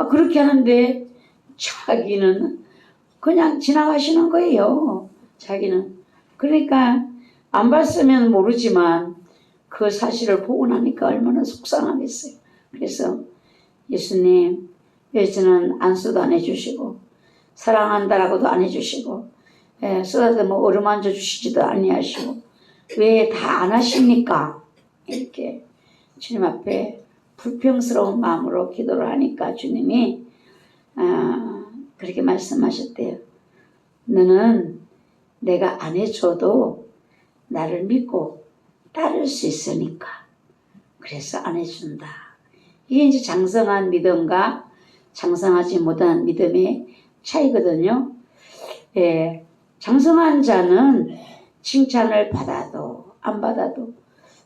그렇게 하는데 자기는 그냥 지나가시는 거예요. 자기는. 그러니까 안 봤으면 모르지만 그 사실을 보고 나니까 얼마나 속상하겠어요. 그래서 예수님 왜 저는 안수도 안 해주시고 사랑한다라고도 안 해주시고 쓰다듬어 어루만져 주시지도 아니하시고 왜 다 안 하십니까? 이렇게 주님 앞에 불평스러운 마음으로 기도를 하니까 주님이 그렇게 말씀하셨대요. 너는 내가 안 해줘도 나를 믿고 따를 수 있으니까 그래서 안 해준다. 이게 이제 장성한 믿음과 장성하지 못한 믿음의 차이거든요. 예, 장성한 자는 칭찬을 받아도 안 받아도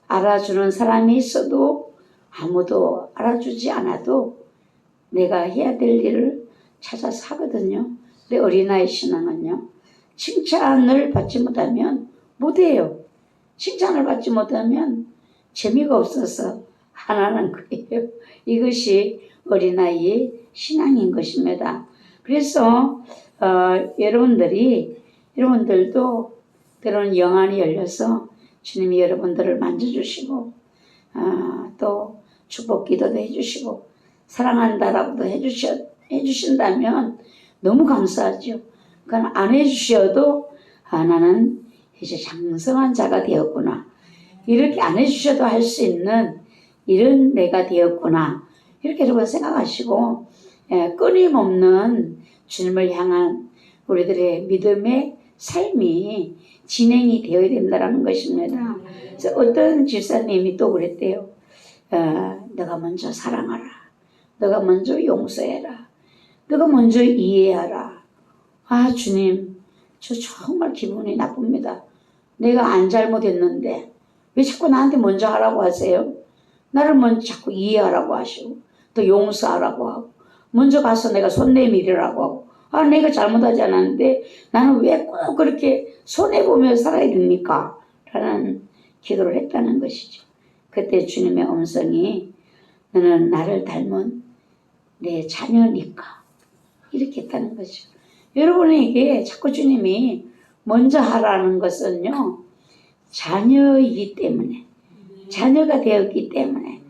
알아주는 사람이 있어도 아무도 알아주지 않아도 내가 해야 될 일을 찾아서 하거든요. 근데 어린아이 신앙은요. 칭찬을 받지 못하면 못해요. 칭찬을 받지 못하면 재미가 없어서 안 하는 거예요. 이것이 어린아이의 신앙인 것입니다. 그래서 여러분들도 때로는 영안이 열려서 주님이 여러분들을 만져주시고 또 축복 기도도 해주시고 사랑한다라고도 해주신다면 너무 감사하죠. 그러니까 안 해주셔도 나는 이제 장성한 자가 되었구나. 이렇게 안 해주셔도 할 수 있는 이런 내가 되었구나. 이렇게 여러분 생각하시고 끊임없는 주님을 향한 우리들의 믿음의 삶이 진행이 되어야 된다는 것입니다. 그래서 어떤 집사님이 또 그랬대요. 너가 먼저 사랑하라. 너가 먼저 용서해라. 너가 먼저 이해하라. 아, 주님, 저 정말 기분이 나쁩니다. 내가 안 잘못했는데 왜 자꾸 나한테 먼저 하라고 하세요? 나를 먼저 자꾸 이해하라고 하시고 또 용서하라고 하고 먼저 가서 내가 손 내밀으라고 하고 아, 내가 잘못하지 않았는데 나는 왜 꼭 그렇게 손해보며 살아야 됩니까? 라는 기도를 했다는 것이죠. 그때 주님의 음성이 너는 나를 닮은 내 자녀니까 이렇게 했다는 거죠. 여러분에게 자꾸 주님이 먼저 하라는 것은요, 자녀이기 때문에, 자녀가 되었기 때문에,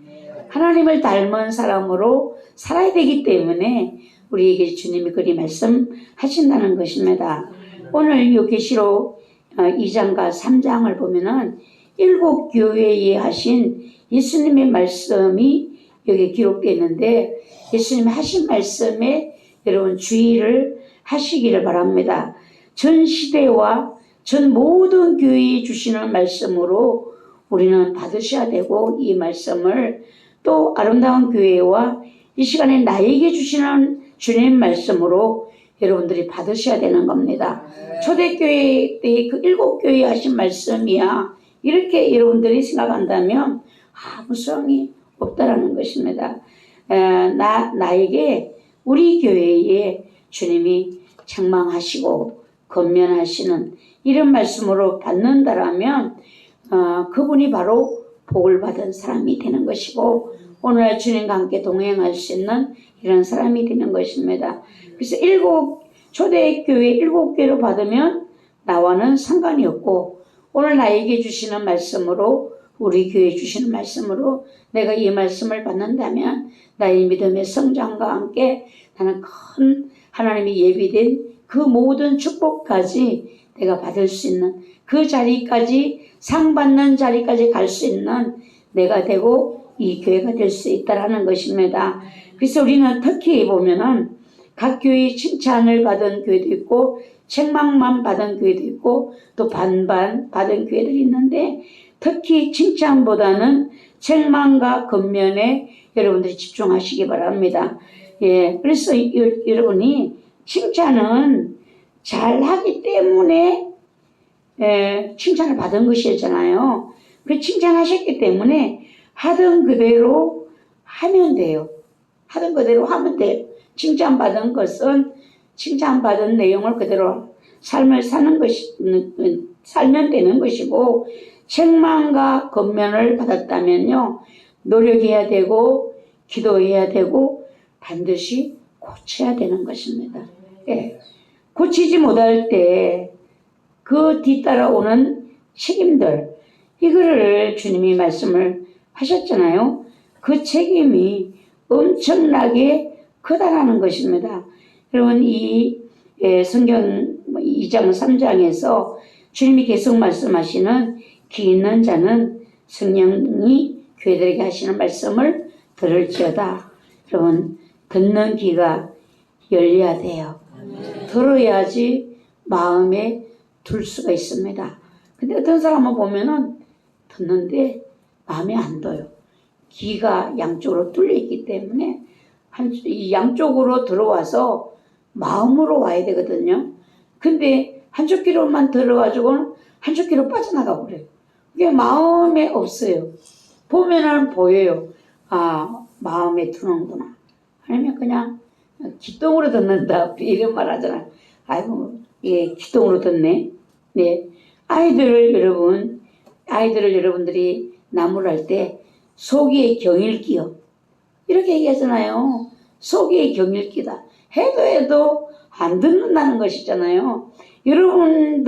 하나님을 닮은 사람으로 살아야 되기 때문에 우리에게 주님이 그리 말씀하신다는 것입니다. 오늘 요 계시록 2장과 3장을 보면은 7교회에 하신 예수님의 말씀이 여기 기록되어 있는데 예수님이 하신 말씀에 여러분 주의를 하시기를 바랍니다. 전 시대와 전 모든 교회에 주시는 말씀으로 우리는 받으셔야 되고 이 말씀을 또 아름다운 교회와 이 시간에 나에게 주시는 주님 말씀으로 여러분들이 받으셔야 되는 겁니다. 초대교회 때 그 7교회에 하신 말씀이야 이렇게 여러분들이 생각한다면 아무 소용이 없다라는 것입니다. 나에게 우리 교회에 주님이 책망하시고 권면하시는 이런 말씀으로 받는다라면 그분이 바로 복을 받은 사람이 되는 것이고 오늘 주님과 함께 동행할 수 있는 이런 사람이 되는 것입니다. 그래서 초대교회 7개로 받으면 나와는 상관이 없고 오늘 나에게 주시는 말씀으로 우리 교회에 주시는 말씀으로 내가 이 말씀을 받는다면 나의 믿음의 성장과 함께 나는 큰 하나님이 예비된 그 모든 축복까지 내가 받을 수 있는 그 자리까지 상 받는 자리까지 갈 수 있는 내가 되고 이 교회가 될 수 있다라는 것입니다. 그래서 우리는 특히 보면은 각 교회의 칭찬을 받은 교회도 있고 책망만 받은 교회도 있고 또 반반 받은 교회들이 있는데 특히 칭찬보다는 책망과 권면에 여러분들이 집중하시기 바랍니다. 예, 그래서 여러분이 칭찬은 잘하기 때문에 칭찬을 받은 것이잖아요. 그 칭찬하셨기 때문에 하던 그대로 하면 돼요. 하던 그대로 하면 돼요. 칭찬받은 것은 칭찬받은 내용을 그대로 삶을 살면 되는 것이고 책망과 권면을 받았다면요. 노력해야 되고 기도해야 되고 반드시 고쳐야 되는 것입니다. 예. 고치지 못할 때 그 뒤따라오는 책임들 이거를 주님이 말씀을 하셨잖아요. 그 책임이 엄청나게 크다라는 것입니다. 여러분 이 성경 2장 3장에서 주님이 계속 말씀하시는 귀 있는 자는 성령이 교회들에게 하시는 말씀을 들을지어다. 여러분 듣는 귀가 열려야 돼요. 들어야지 마음에 둘 수가 있습니다. 근데 어떤 사람은 보면은 듣는데 마음에 안 둬요. 귀가 양쪽으로 뚫려 있기 때문에 양쪽으로 들어와서 마음으로 와야 되거든요. 근데 한쪽 귀로만 들어가지고는 한쪽 귀로 빠져나가 버려요. 그게 마음에 없어요. 보면은 보여요. 아, 마음에 드는구나. 아니면 그냥 기똥으로 듣는다. 이런 말 하잖아요. 아이고, 예, 기똥으로 듣네. 네. 아이들을 여러분들이 나무랄 때 속이의 경일기요. 이렇게 얘기하잖아요. 속이의 경일기다. 해도 안 듣는다는 것이잖아요. 여러분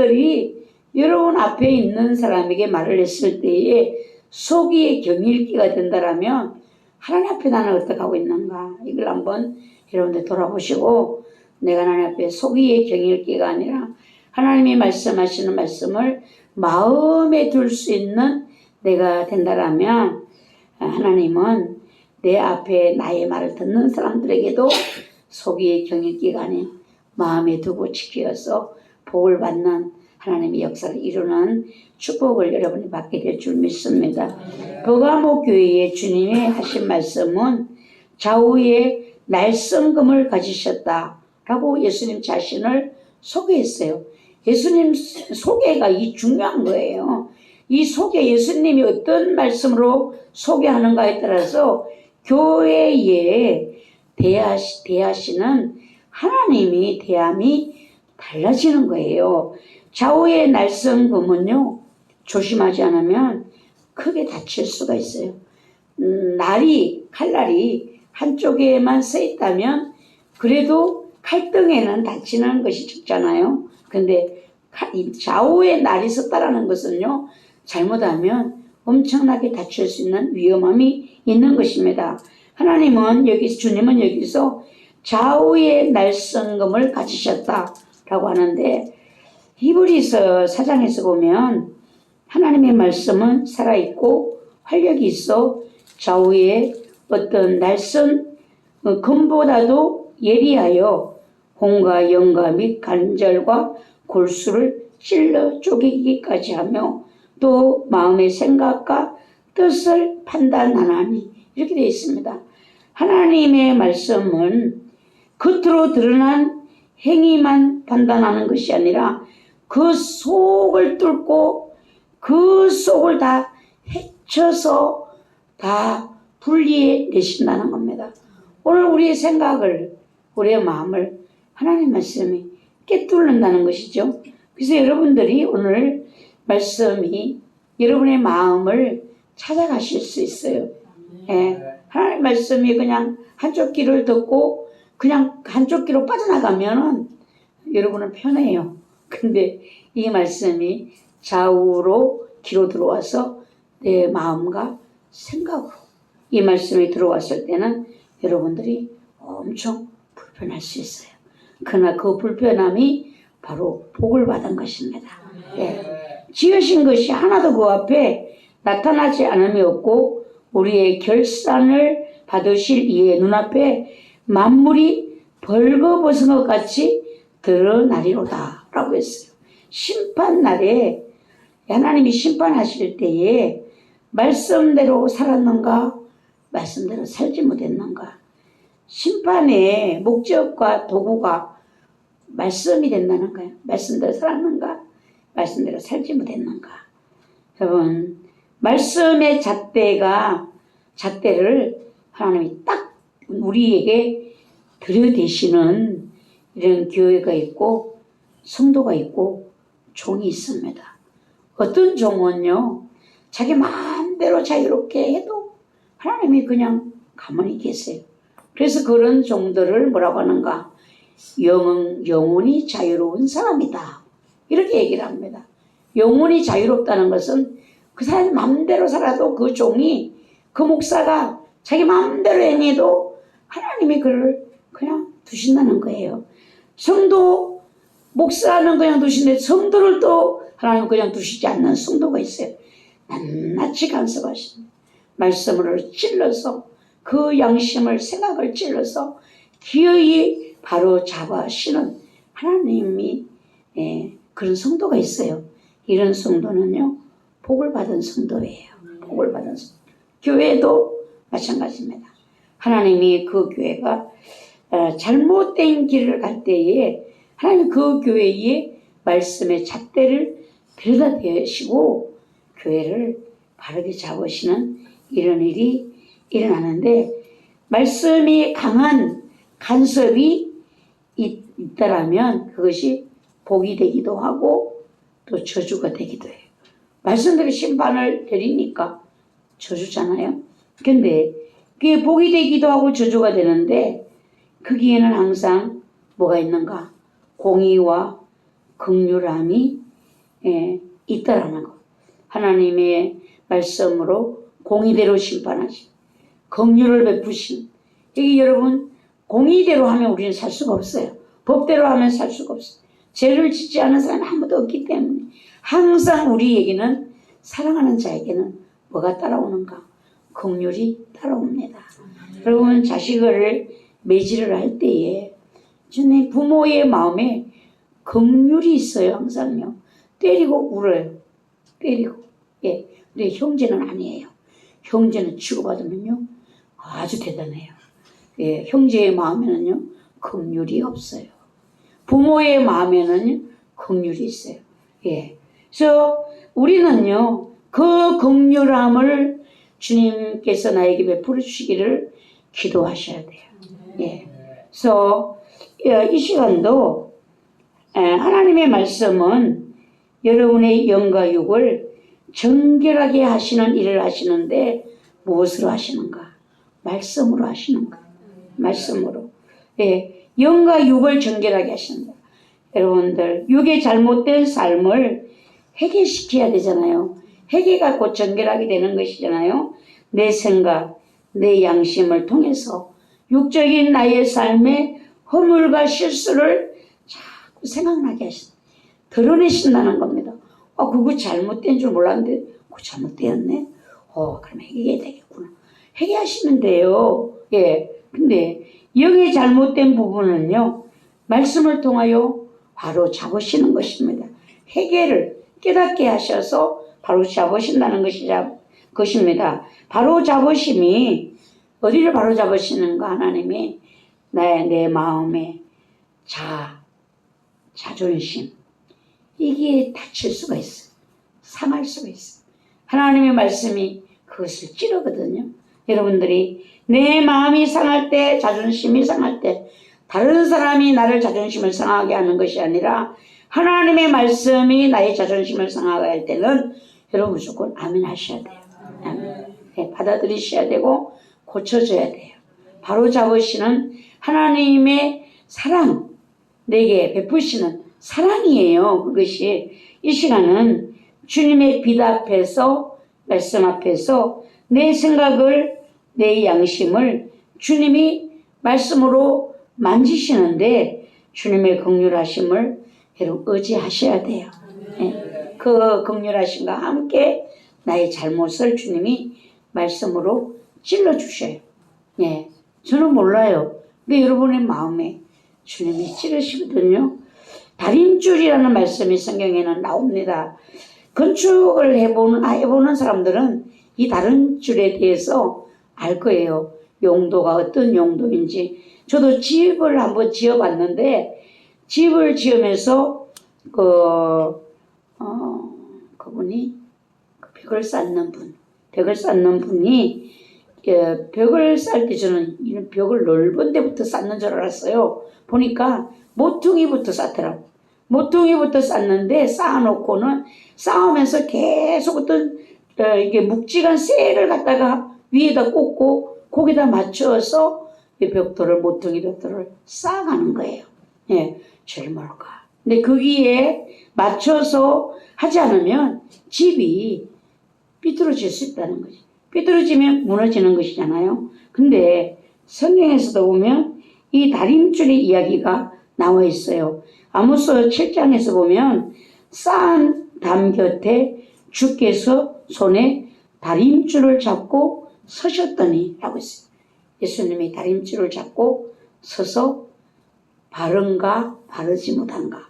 앞에 있는 사람에게 말을 했을 때에 속이의 경일기가 된다라면 하나님 앞에 나는 어떻게 하고 있는가 이걸 한번 여러분들 돌아보시고 내가 하나님 앞에 속이의 경일기가 아니라 하나님이 말씀하시는 말씀을 마음에 둘 수 있는 내가 된다라면 하나님은 내 앞에 나의 말을 듣는 사람들에게도 속이의 경일기가 아닌 마음에 두고 지켜서 복을 받는 하나님의 역사를 이루는 축복을 여러분이 받게 될 줄 믿습니다. 버가모 교회에 주님이 하신 말씀은 좌우에 날성금을 가지셨다라고 예수님 자신을 소개했어요. 예수님 소개가 이 중요한 거예요. 이 소개, 예수님이 어떤 말씀으로 소개하는가에 따라서 교회에 대하시는 하나님이 대함이 달라지는 거예요. 좌우의 날성금은요, 조심하지 않으면 크게 다칠 수가 있어요. 칼날이 한쪽에만 서 있다면 그래도 칼등에는 다치는 것이 적잖아요. 근데 좌우에 날이 섰다라는 것은요, 잘못하면 엄청나게 다칠 수 있는 위험함이 있는 것입니다. 주님은 여기서 좌우의 날성금을 가지셨다라고 하는데, 히브리서 4장에서 보면 하나님의 말씀은 살아있고 활력이 있어 좌우에 어떤 금보다도 예리하여 혼과 영과 및 관절과 골수를 찔러 쪼개기까지 하며 또 마음의 생각과 뜻을 판단하나니, 이렇게 되어 있습니다. 하나님의 말씀은 겉으로 드러난 행위만 판단하는 것이 아니라 그 속을 뚫고 그 속을 다 헤쳐서 다 분리해 내신다는 겁니다. 오늘 우리의 생각을, 우리의 마음을 하나님 말씀이 꿰뚫는다는 것이죠. 그래서 여러분들이 오늘 말씀이 여러분의 마음을 찾아가실 수 있어요. 예, 하나님 말씀이 그냥 한쪽 귀를 듣고 그냥 한쪽 귀로 빠져나가면은 여러분은 편해요. 근데 이 말씀이 좌우로 귀로 들어와서 내 마음과 생각으로 이 말씀이 들어왔을 때는 여러분들이 엄청 불편할 수 있어요. 그러나 그 불편함이 바로 복을 받은 것입니다. 예. 지으신 것이 하나도 그 앞에 나타나지 않음이 없고 우리의 결산을 받으실 이의 눈앞에 만물이 벌거벗은 것 같이 드러나리로다 라고 했어요. 심판날에 하나님이 심판하실 때에 말씀대로 살았는가, 말씀대로 살지 못했는가, 심판의 목적과 도구가 말씀이 된다는 거예요. 말씀대로 살았는가, 말씀대로 살지 못했는가. 여러분, 말씀의 잣대를 하나님이 딱 우리에게 들여대시는 이런 교회가 있고 성도가 있고 종이 있습니다. 어떤 종은요, 자기 마음대로 자유롭게 해도 하나님이 그냥 가만히 계세요. 그래서 그런 종들을 뭐라고 하는가? 영혼이 자유로운 사람이다. 이렇게 얘기를 합니다. 영혼이 자유롭다는 것은 그 사람이 마음대로 살아도 그 종이, 그 목사가 자기 마음대로 행해도 하나님이 그를 그냥 두신다는 거예요. 성도, 목사는 그냥 두시는데 성도를 또 하나님은 그냥 두시지 않는 성도가 있어요. 낱낱이 간섭하십니다. 말씀으로 찔러서 그 양심을, 생각을 찔러서 기어이 바로 잡아시는 하나님이 그런 성도가 있어요. 이런 성도는요, 복을 받은 성도예요. 복을 받은 성도. 교회도 마찬가지입니다. 하나님이 그 교회가 잘못된 길을 갈 때에 하나님 그 교회의 말씀의 잣대를 들여다 대시고 교회를 바르게 잡으시는 이런 일이 일어나는데, 말씀이 강한 간섭이 있다라면 그것이 복이 되기도 하고 또 저주가 되기도 해요. 말씀대로 심판을 내리니까 저주잖아요. 근데 그게 복이 되기도 하고 저주가 되는데 거기에는 항상 뭐가 있는가? 공의와 긍휼함이 있다라는 것. 하나님의 말씀으로 공의대로 심판하신, 긍휼을 베푸신. 여기 여러분, 공의대로 하면 우리는 살 수가 없어요. 법대로 하면 살 수가 없어요. 죄를 짓지 않은 사람이 아무도 없기 때문에 항상 우리에게는, 사랑하는 자에게는 뭐가 따라오는가? 긍휼이 따라옵니다. 여러분, 자식을 매질을 할 때에 주님 부모의 마음에 긍휼이 있어요. 항상요. 때리고 울어요. 때리고. 예. 근데 형제는 아니에요. 형제는 치고받으면요 아주 대단해요. 예. 형제의 마음에는요 긍휼이 없어요. 부모의 마음에는 긍휼이 있어요. 예. 그래서 우리는요 그 긍휼함을 주님께서 나에게 베풀어 주시기를 기도하셔야 돼요. 예. 그래서 이 시간도 하나님의 말씀은 여러분의 영과 육을 정결하게 하시는 일을 하시는데 무엇으로 하시는가? 말씀으로 하시는가? 말씀으로. 예, 영과 육을 정결하게 하신다. 여러분들 육의 잘못된 삶을 해결시켜야 되잖아요. 해결가 곧 정결하게 되는 것이잖아요. 내 생각, 내 양심을 통해서 육적인 나의 삶의 허물과 실수를 자꾸 생각나게 하신다. 드러내신다는 겁니다. 그거 잘못된 줄 몰랐는데 그거 잘못되었네. 그럼 해결해야 되겠구나. 해결하시면 돼요. 예. 근데 영의 잘못된 부분은요 말씀을 통하여 바로 잡으시는 것입니다. 해결을 깨닫게 하셔서 바로 잡으신다는 것입니다. 바로 잡으심이 어디를 바로 잡으시는가? 하나님이 내 마음의 자존심 이게 다칠 수가 있어요. 상할 수가 있어요. 하나님의 말씀이 그것을 찌르거든요. 여러분들이 내 마음이 상할 때, 자존심이 상할 때 다른 사람이 나를 자존심을 상하게 하는 것이 아니라 하나님의 말씀이 나의 자존심을 상하게 할 때는 여러분 무조건 아멘 하셔야 돼요. 아멘. 네, 받아들이셔야 되고 고쳐줘야 돼요. 바로 잡으시는 하나님의 사랑, 내게 베푸시는 사랑이에요. 그것이 이 시간은 주님의 빛 앞에서 말씀 앞에서 내 생각을 내 양심을 주님이 말씀으로 만지시는데 주님의 긍휼하심을 여러분 의지하셔야 돼요. 네. 그 긍휼하심과 함께 나의 잘못을 주님이 말씀으로 찔러주셔요. 네. 저는 몰라요. 근데 여러분의 마음에 주님이 찌르시거든요. 다림줄이라는 말씀이 성경에는 나옵니다. 건축을 해보는 사람들은 이 다림줄에 대해서 알 거예요. 용도가 어떤 용도인지. 저도 집을 한번 지어봤는데 집을 지으면서 그분이 벽을 쌓는 분이 벽을 쌓을 때 저는 이런 벽을 넓은 데부터 쌓는 줄 알았어요. 보니까 모퉁이부터 쌓더라고. 모퉁이부터 쌓는데 쌓아놓고는 쌓으면서 계속 어떤 이게 묵직한 쇠를 갖다가 위에다 꽂고 거기다 맞춰서 이 모퉁이 벽돌을 쌓아가는 거예요. 예, 제일 뭘까? 근데 거기에 맞춰서 하지 않으면 집이 삐뚤어질 수 있다는 거지. 삐뚤어지면 무너지는 것이잖아요. 근데 성경에서도 보면 이 다림줄의 이야기가 나와 있어요. 아모스 7장에서 보면 쌓은 담 곁에 주께서 손에 다림줄을 잡고 서셨더니 라고 했어요. 예수님이 다림줄을 잡고 서서 바른가 바르지 못한가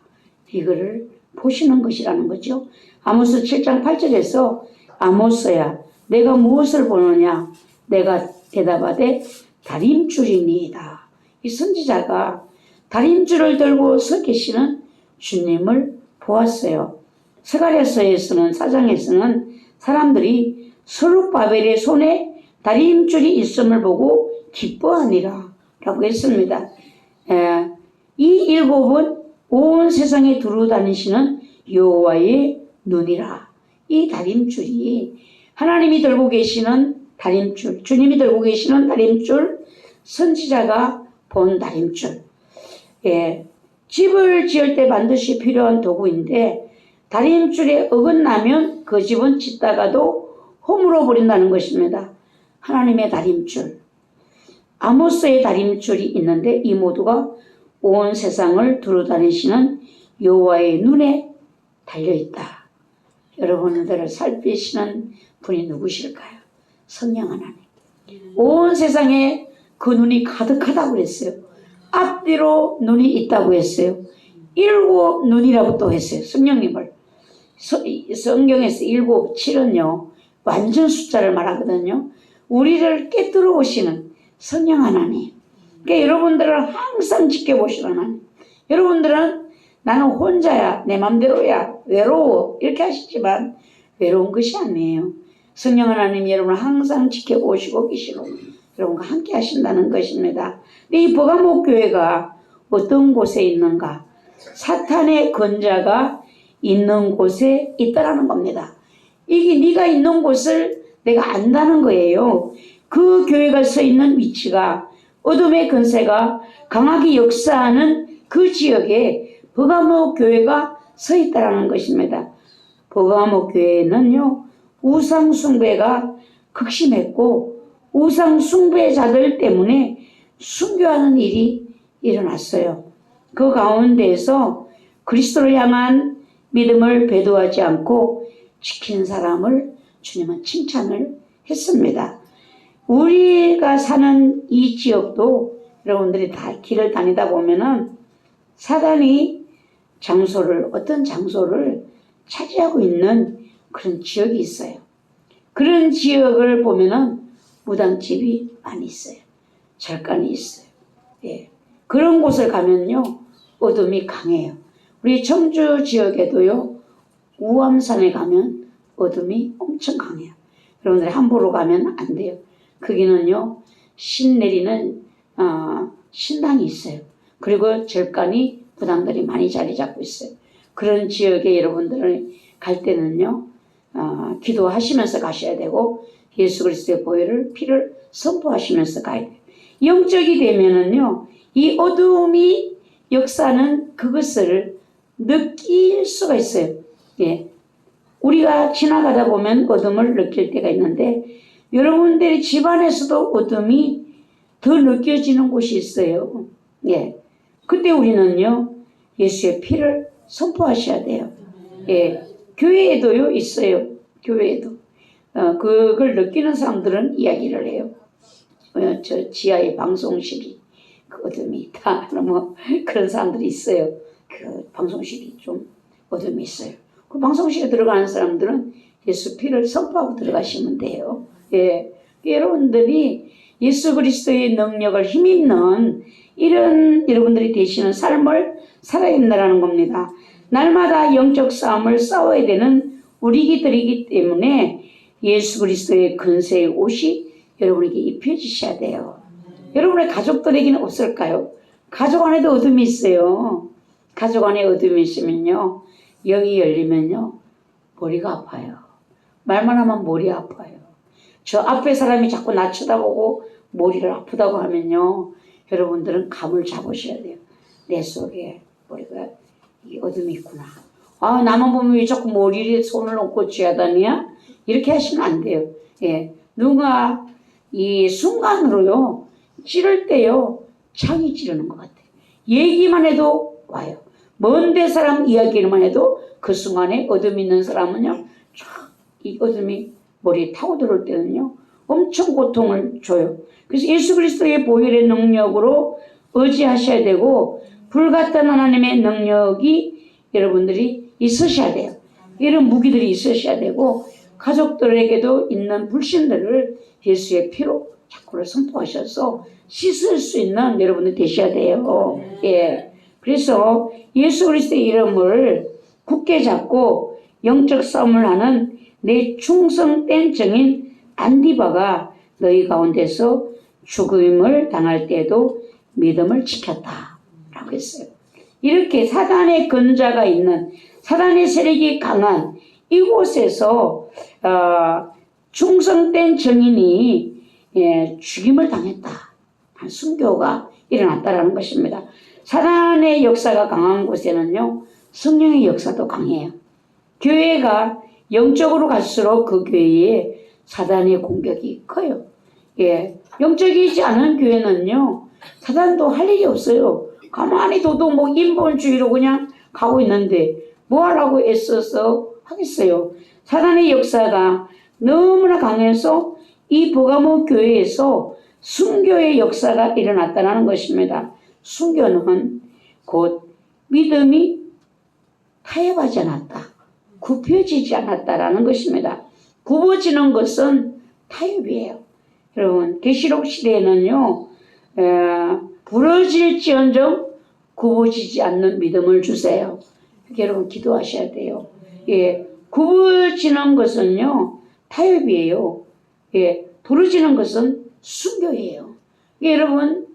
이거를 보시는 것이라는 거죠. 아모스 7장 8절에서 아모스야 내가 무엇을 보느냐 내가 대답하되 다림줄이니이다. 이 선지자가 다림줄을 들고 서 계시는 주님을 보았어요. 스가랴서에서는 4장에서는 사람들이 스룹바벨의 손에 다림줄이 있음을 보고 기뻐하니라 라고 했습니다. 이 일곱은 온 세상에 두루 다니시는 여호와의 눈이라. 이 다림줄이 하나님이 들고 계시는 다림줄, 주님이 들고 계시는 다림줄, 선지자가 본 다림줄. 집을 지을 때 반드시 필요한 도구인데 다림줄에 어긋나면 그 집은 짓다가도 허물어 버린다는 것입니다. 하나님의 다림줄, 아모스의 다림줄이 있는데 이 모두가 온 세상을 두루 다니시는 여호와의 눈에 달려있다. 여러분들을 살피시는 분이 누구실까요? 성령 하나님. 온 세상에 그 눈이 가득하다고 그랬어요. 앞뒤로 눈이 있다고 했어요. 일곱 눈이라고 또 했어요. 성령님을. 성경에서 일곱, 7은요. 완전 숫자를 말하거든요. 우리를 깨뜨려 오시는 성령 하나님. 그러니까 여러분들을 항상 지켜보시는 하나님. 여러분들은 나는 혼자야, 내 맘대로야, 외로워 이렇게 하시지만 외로운 것이 아니에요. 성령 하나님이 여러분을 항상 지켜보시고 계시고 여러분과 함께 하신다는 것입니다. 근데 이 버가모 교회가 어떤 곳에 있는가? 사탄의 권자가 있는 곳에 있다라는 겁니다. 이게 네가 있는 곳을 내가 안다는 거예요. 그 교회가 서 있는 위치가 어둠의 권세가 강하게 역사하는 그 지역에 버가모 교회가 서 있다라는 것입니다. 버가모 교회는요, 우상 숭배가 극심했고 우상 숭배자들 때문에 순교하는 일이 일어났어요. 그 가운데에서 그리스도를 향한 믿음을 배도하지 않고 지킨 사람을 주님은 칭찬을 했습니다. 우리가 사는 이 지역도 여러분들이 다 길을 다니다 보면은 사단이 어떤 장소를 차지하고 있는 그런 지역이 있어요. 그런 지역을 보면은 무당집이 많이 있어요. 절간이 있어요. 예. 그런 곳을 가면요, 어둠이 강해요. 우리 청주 지역에도요, 우암산에 가면 어둠이 엄청 강해요. 여러분들이 함부로 가면 안 돼요. 거기는요, 신 내리는 신당이 있어요. 그리고 절간이 무당들이 많이 자리 잡고 있어요. 그런 지역에 여러분들을 갈 때는요, 기도하시면서 가셔야 되고 예수 그리스도의 보혈을 피를 선포하시면서 가야 돼요. 영적이 되면은요, 이 어둠이 역사는 그것을 느낄 수가 있어요. 예. 우리가 지나가다 보면 어둠을 느낄 때가 있는데 여러분들의 집안에서도 어둠이 더 느껴지는 곳이 있어요. 예. 그때 우리는요, 예수의 피를 선포하셔야 돼요. 예. 교회에도요, 있어요. 교회에도. 그걸 느끼는 사람들은 이야기를 해요. 저 지하에 방송실이 그 어둠이 있다. 뭐 그런 사람들이 있어요. 그 방송실이 좀 어둠이 있어요. 그 방송실에 들어가는 사람들은 예수 피를 선포하고 들어가시면 돼요. 예. 여러분들이 예수 그리스도의 능력을 힘입는 이런 여러분들이 되시는 삶을 살아야 된다는 겁니다. 날마다 영적 싸움을 싸워야 되는 우리들이기 때문에 예수 그리스도의 근세의 옷이 여러분에게 입혀지셔야 돼요. 여러분의 가족들에게는 없을까요? 가족 안에도 어둠이 있어요. 가족 안에 어둠이 있으면요, 영이 열리면요, 머리가 아파요. 말만 하면 머리 아파요. 저 앞에 사람이 자꾸 나 쳐다보고 머리를 아프다고 하면요, 여러분들은 감을 잡으셔야 돼요. 내 속에 머리가 이 어둠이 있구나. 나만 보면 왜 자꾸 머리에 손을 얹고 쥐하다니야? 이렇게 하시면 안 돼요. 예. 누가 이 순간으로요, 찌를 때요, 창이 찌르는 것 같아요. 얘기만 해도 와요. 먼데 사람 이야기만 해도 그 순간에 어둠이 있는 사람은요, 이 어둠이 머리에 타고 들어올 때는요, 엄청 고통을 줘요. 그래서 예수 그리스도의 보혈의 능력으로 의지하셔야 되고, 불같은 하나님의 능력이 여러분들이 있으셔야 돼요. 이런 무기들이 있으셔야 되고, 가족들에게도 있는 불신들을 예수의 피로 자꾸를 선포하셔서 씻을 수 있는 여러분들 되셔야 돼요. 예. 그래서 예수 그리스도의 이름을 굳게 잡고 영적 싸움을 하는 내 충성된 증인 안디바가 너희 가운데서 죽음을 당할 때도 믿음을 지켰다 라고 했어요. 이렇게 사단의 근자가 있는, 사단의 세력이 강한 이곳에서 충성된 증인이 죽임을 당했다. 순교가 일어났다라는 것입니다. 사단의 역사가 강한 곳에는요, 성령의 역사도 강해요. 교회가 영적으로 갈수록 그 교회에 사단의 공격이 커요. 예. 영적이지 않은 교회는요, 사단도 할 일이 없어요. 가만히 둬도 뭐 인본주의로 그냥 가고 있는데 뭐 하라고 애써서 하겠어요. 사단의 역사가 너무나 강해서 이 버가모 교회에서 순교의 역사가 일어났다는 것입니다. 순교는 곧 믿음이 타협하지 않았다. 굽혀지지 않았다라는 것입니다. 굽어지는 것은 타협이에요. 여러분, 계시록 시대에는요, 부러질지언정 굽어지지 않는 믿음을 주세요. 여러분, 기도하셔야 돼요. 예, 굽어지는 것은요, 타협이에요. 예, 부러지는 것은 순교예요. 여러분,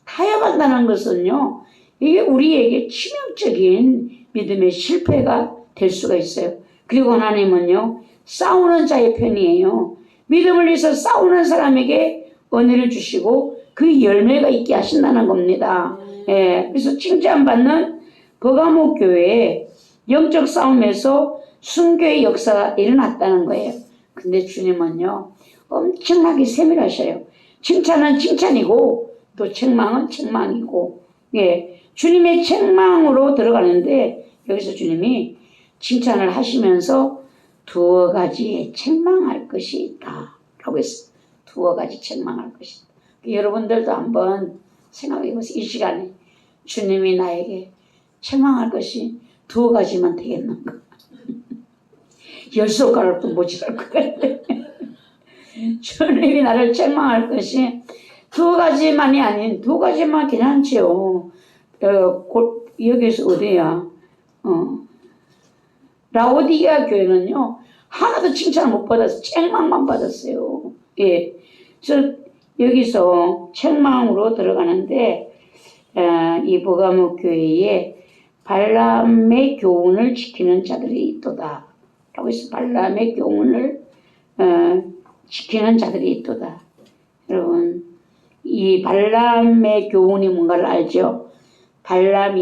타협한다는 것은요, 이게 우리에게 치명적인 믿음의 실패가 될 수가 있어요. 그리고 하나님은요, 싸우는 자의 편이에요. 믿음을 위해서 싸우는 사람에게 은혜를 주시고 그 열매가 있게 하신다는 겁니다. 예, 그래서 칭찬받는 버가모 교회에 영적 싸움에서 순교의 역사가 일어났다는 거예요. 근데 주님은요, 엄청나게 세밀하셔요. 칭찬은 칭찬이고 또 책망은 책망이고, 예, 주님의 책망으로 들어가는데 여기서 주님이 칭찬을 하시면서 두어 가지의 책망할 것이 있다 라고 했어요. 두어 가지 책망할 것이 있다. 여러분들도 한번 생각해 보세요. 이 시간에 주님이 나에게 책망할 것이 두어 가지만 되겠는가? 10손가락도 모자랄 것 같아요. 주님이 나를 책망할 것이 두 가지만이 아닌 두 가지만 괜찮지요. 여기서 어디야? 라오디게아 교회는요, 하나도 칭찬을 못 받아서 책망만 받았어요. 예, 저 여기서 책망으로 들어가는데, 이 버가모 교회에 발람의 교훈을 지키는 자들이 있도다 라고 해서 발람의 교훈을 지키는 자들이 있도다. 여러분, 이 발람의 교훈이 뭔가를 알죠? 발락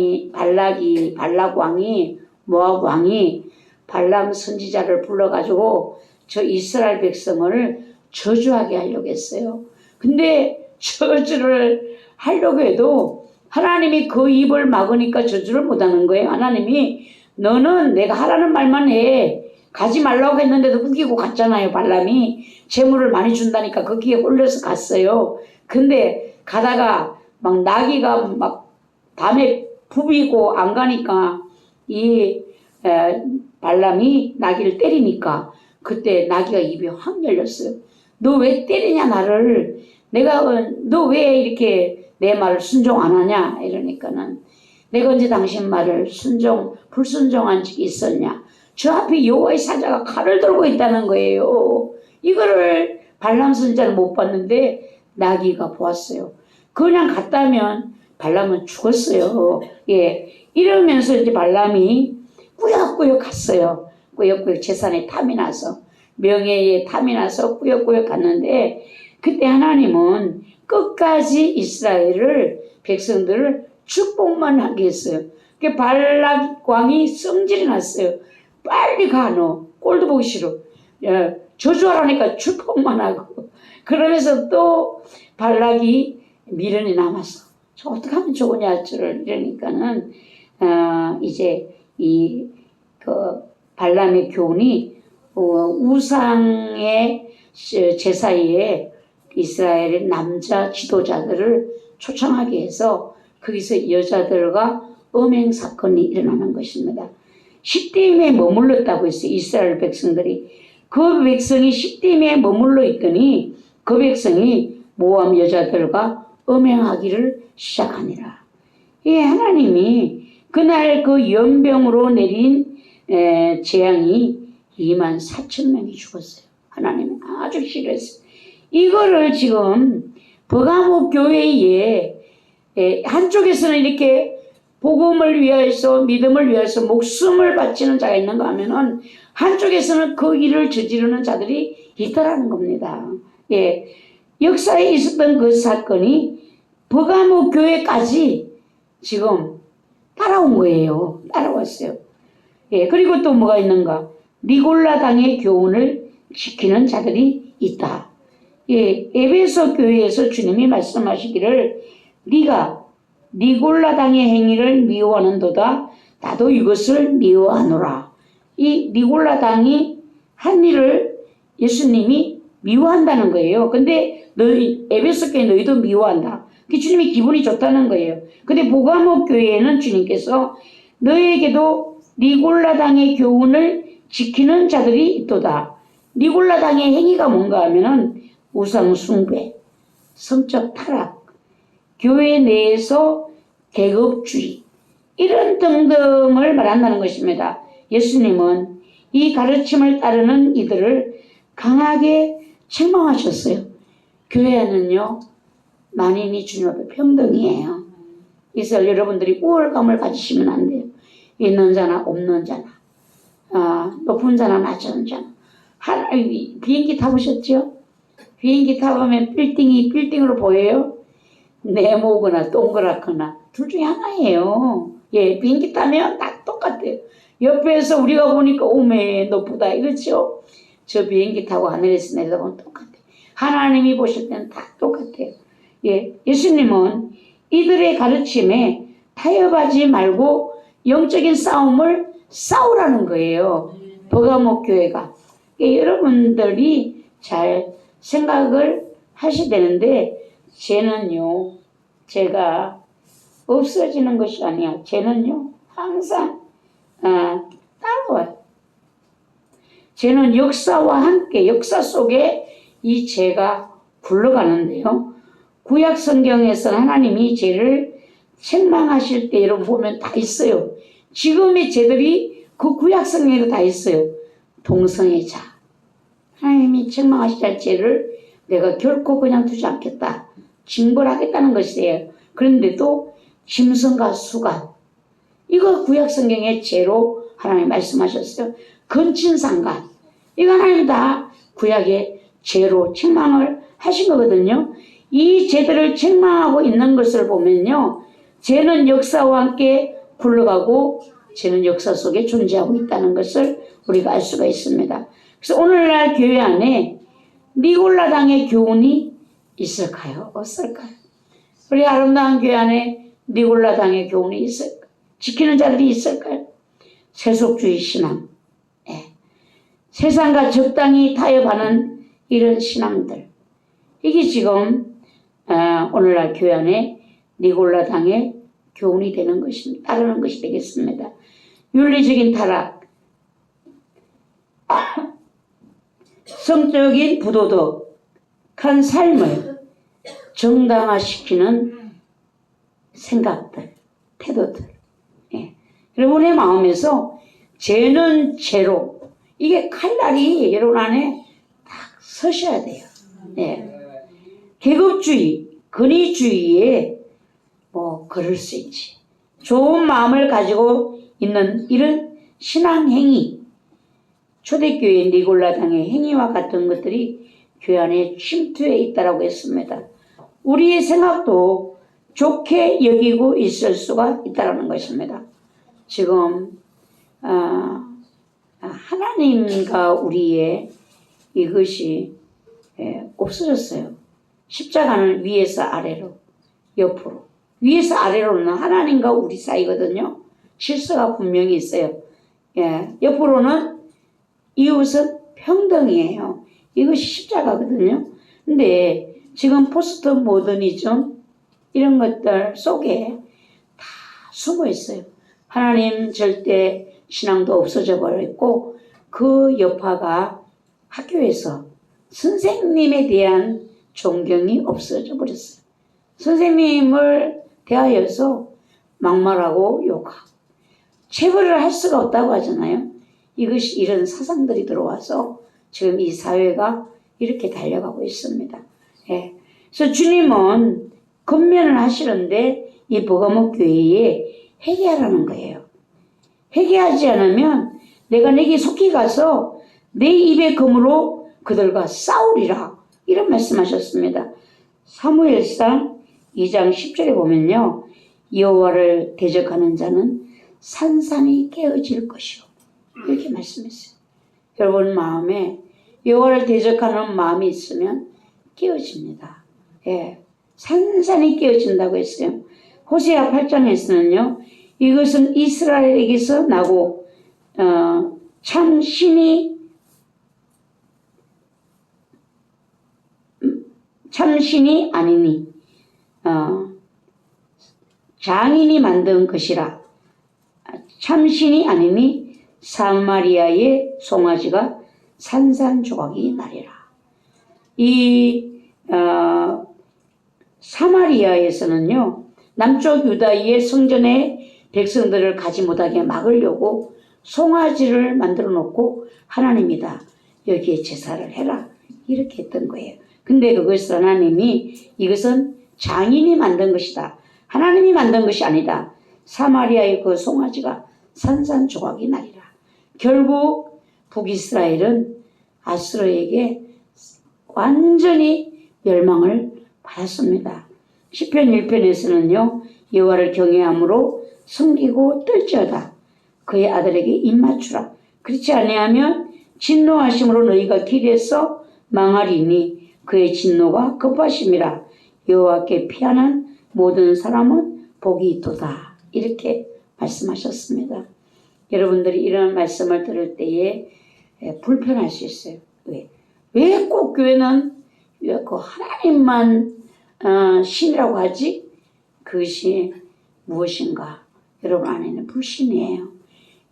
왕이, 모압 왕이 발람 선지자를 불러가지고 저 이스라엘 백성을 저주하게 하려고 했어요. 근데 저주를 하려고 해도 하나님이 그 입을 막으니까 저주를 못하는 거예요. 하나님이 너는 내가 하라는 말만 해. 가지 말라고 했는데도 우기고 갔잖아요. 발람이 재물을 많이 준다니까 거기에 홀려서 갔어요. 근데 가다가 막 나귀가 막 밤에 부비고 안 가니까 이 발람이 나귀를 때리니까 그때 나귀가 입이 확 열렸어요. 너 왜 때리냐 나를. 너 왜 이렇게 내 말을 순종 안 하냐 이러니까는 내가 언제 당신 말을 불순종한 적이 있었냐. 저 앞에 여호와의 사자가 칼을 들고 있다는 거예요. 이거를 발람 선지자는 못 봤는데 나귀가 보았어요. 그냥 갔다면 발람은 죽었어요. 예, 이러면서 이제 발람이 꾸역꾸역 갔어요. 꾸역꾸역 재산에 탐이 나서, 명예에 탐이 나서 꾸역꾸역 갔는데 그때 하나님은 끝까지 이스라엘을, 백성들을 축복만 하게 했어요. 그 발락 왕이 성질이 났어요. 빨리 가, 너. 꼴도 보기 싫어. 저주하라니까 축복만 하고. 그러면서 또 발락이 미련이 남았어. 저 어떻게 하면 좋으냐, 저를. 이러니까는, 이제 발람의 교훈이, 우상의 제사에 이스라엘의 남자 지도자들을 초청하게 해서 거기서 여자들과 음행 사건이 일어나는 것입니다. 시딤에 머물렀다고 했어요. 이스라엘 백성들이. 그 백성이 시딤에 머물러 있더니 그 백성이 모압 여자들과 음행하기를 시작하니라. 예, 하나님이 그날 그 연병으로 내린 재앙이 24,000명이 죽었어요. 하나님이 아주 싫어했어요. 이거를 지금 버가모 교회에 한쪽에서는 이렇게 복음을 위해서, 믿음을 위해서 목숨을 바치는 자가 있는가 하면은 한쪽에서는 그 일을 저지르는 자들이 있다라는 겁니다. 예, 역사에 있었던 그 사건이 버가모 교회까지 지금 따라온 거예요. 따라왔어요. 예, 그리고 또 뭐가 있는가? 니골라 당의 교훈을 지키는 자들이 있다. 예, 에베소 교회에서 주님이 말씀하시기를 네가 니골라 당의 행위를 미워하는도다. 나도 이것을 미워하노라. 이 니골라 당이 한 일을 예수님이 미워한다는 거예요. 근데 에베소 교회 너희도 미워한다. 그 주님이 기분이 좋다는 거예요. 근데 보가모 교회에는 주님께서 너에게도 니골라당의 교훈을 지키는 자들이 있도다. 니골라당의 행위가 뭔가 하면은 우상 숭배, 성적 타락, 교회 내에서 계급주의 이런 등등을 말한다는 것입니다. 예수님은 이 가르침을 따르는 이들을 강하게 책망하셨어요. 교회는요 만인이 주님 앞에 평등이에요. 그래서 여러분들이 우월감을 가지시면 안 돼요. 있는 자나 없는 자나 높은 자나 낮은 자나 비행기 타보셨죠? 비행기 타보면 빌딩으로 보여요? 네모거나 동그랗거나 둘 중에 하나예요. 예, 비행기 타면 다 똑같아요. 옆에서 우리가 보니까 오메 높다 이렇죠? 저 비행기 타고 하늘에서 내려다보면 똑같아요. 하나님이 보실 때는 다 똑같아요. 예, 예수님은 이들의 가르침에 타협하지 말고 영적인 싸움을 싸우라는 거예요. 버가모 교회가. 여러분들이 잘 생각을 하셔야 되는데 죄는요 제가 없어지는 것이 아니야. 죄는요 항상 따라와요. 죄는 역사와 함께 역사 속에 이 죄가 굴러가는데요. 구약 성경에서는 하나님이 죄를 책망하실 때 여러분 보면 다 있어요. 지금의 죄들이 그 구약 성경에도 다 있어요. 동성애 자 하나님이 책망하실 죄를 내가 결코 그냥 두지 않겠다. 징벌하겠다는 것이에요. 그런데도 짐승과 수간 이거 구약 성경의 죄로 하나님 말씀하셨어요. 건친상간 이거 하나님 다 구약의 죄로 책망을 하신 거거든요. 이 죄들을 책망하고 있는 것을 보면요. 죄는 역사와 함께 굴러가고 죄는 역사 속에 존재하고 있다는 것을 우리가 알 수가 있습니다. 그래서 오늘날 교회 안에 니골라당의 교훈이 있을까요? 없을까요? 우리 아름다운 교회 안에 니골라당의 교훈이 있을까요? 지키는 자들이 있을까요? 세속주의 신앙, 세상과 적당히 타협하는 이런 신앙들 이게 지금 오늘날 교회 안에 니골라당의 교훈이 되는 것입니다. 따르는 것이 되겠습니다. 윤리적인 타락, 성적인 부도덕한 삶을 정당화시키는 생각들, 태도들. 여러분의 마음에서 죄는 죄로 이게 칼날이 여러분 안에 딱 서셔야 돼요. 계급주의, 권위주의에 그럴 수 있지. 좋은 마음을 가지고 있는 이런 신앙행위, 초대교회 니골라당의 행위와 같은 것들이 교회 안에 침투해 있다고 했습니다. 우리의 생각도 좋게 여기고 있을 수가 있다는 것입니다. 지금 하나님과 우리의 이것이 없어졌어요. 십자가는 위에서 아래로, 옆으로. 위에서 아래로는 하나님과 우리 사이거든요. 질서가 분명히 있어요. 옆으로는 이웃은 평등이에요. 이것이 십자가거든요. 근데 지금 포스트 모더니즘 이런 것들 속에 다 숨어 있어요. 하나님 절대 신앙도 없어져 버렸고 그 여파가 학교에서 선생님에 대한 존경이 없어져 버렸어요. 선생님을 대하여서 막말하고 욕하고 체벌을 할 수가 없다고 하잖아요. 이것이 이런 사상들이 들어와서 지금 이 사회가 이렇게 달려가고 있습니다. 그래서 주님은 권면을 하시는데 이 버가모 교회에 회개하라는 거예요. 회개하지 않으면 내가 내게 속히 가서 내 입의 검으로 그들과 싸우리라. 이런 말씀하셨습니다. 사무엘상 2장 10절에 보면요. 여호와를 대적하는 자는 산산이 깨어질 것이요. 이렇게 말씀했어요. 여러분 마음에 여호와를 대적하는 마음이 있으면 깨어집니다. 산산이 깨어진다고 했어요. 호세아 8장에서는요. 이것은 이스라엘에게서 나고 참 신이 아니니 장인이 만든 것이라 참신이 아니니 사마리아의 송아지가 산산조각이 나리라. 이 사마리아에서는요, 남쪽 유다의 성전에 백성들을 가지 못하게 막으려고 송아지를 만들어 놓고 하나님이다, 여기에 제사를 해라, 이렇게 했던 거예요. 근데 그것을 하나님이 이것은 장인이 만든 것이다, 하나님이 만든 것이 아니다, 사마리아의 그 송아지가 산산조각이 나리라. 결국 북이스라엘은 아수르에게 완전히 멸망을 받았습니다. 시편 1편에서는요, 여호와를 경외함으로 섬기고 떨지어다 그의 아들에게 입맞추라. 그렇지 아니하면 진노하심으로 너희가 길에서 망하리니 그의 진노가 급하심이라. 여호와께 피하는 모든 사람은 복이 있도다. 이렇게 말씀하셨습니다. 여러분들이 이런 말씀을 들을 때에 불편할 수 있어요. 왜 꼭 교회는 그 하나님만 신이라고 하지? 그것이 무엇인가? 여러분 안에는 불신이에요.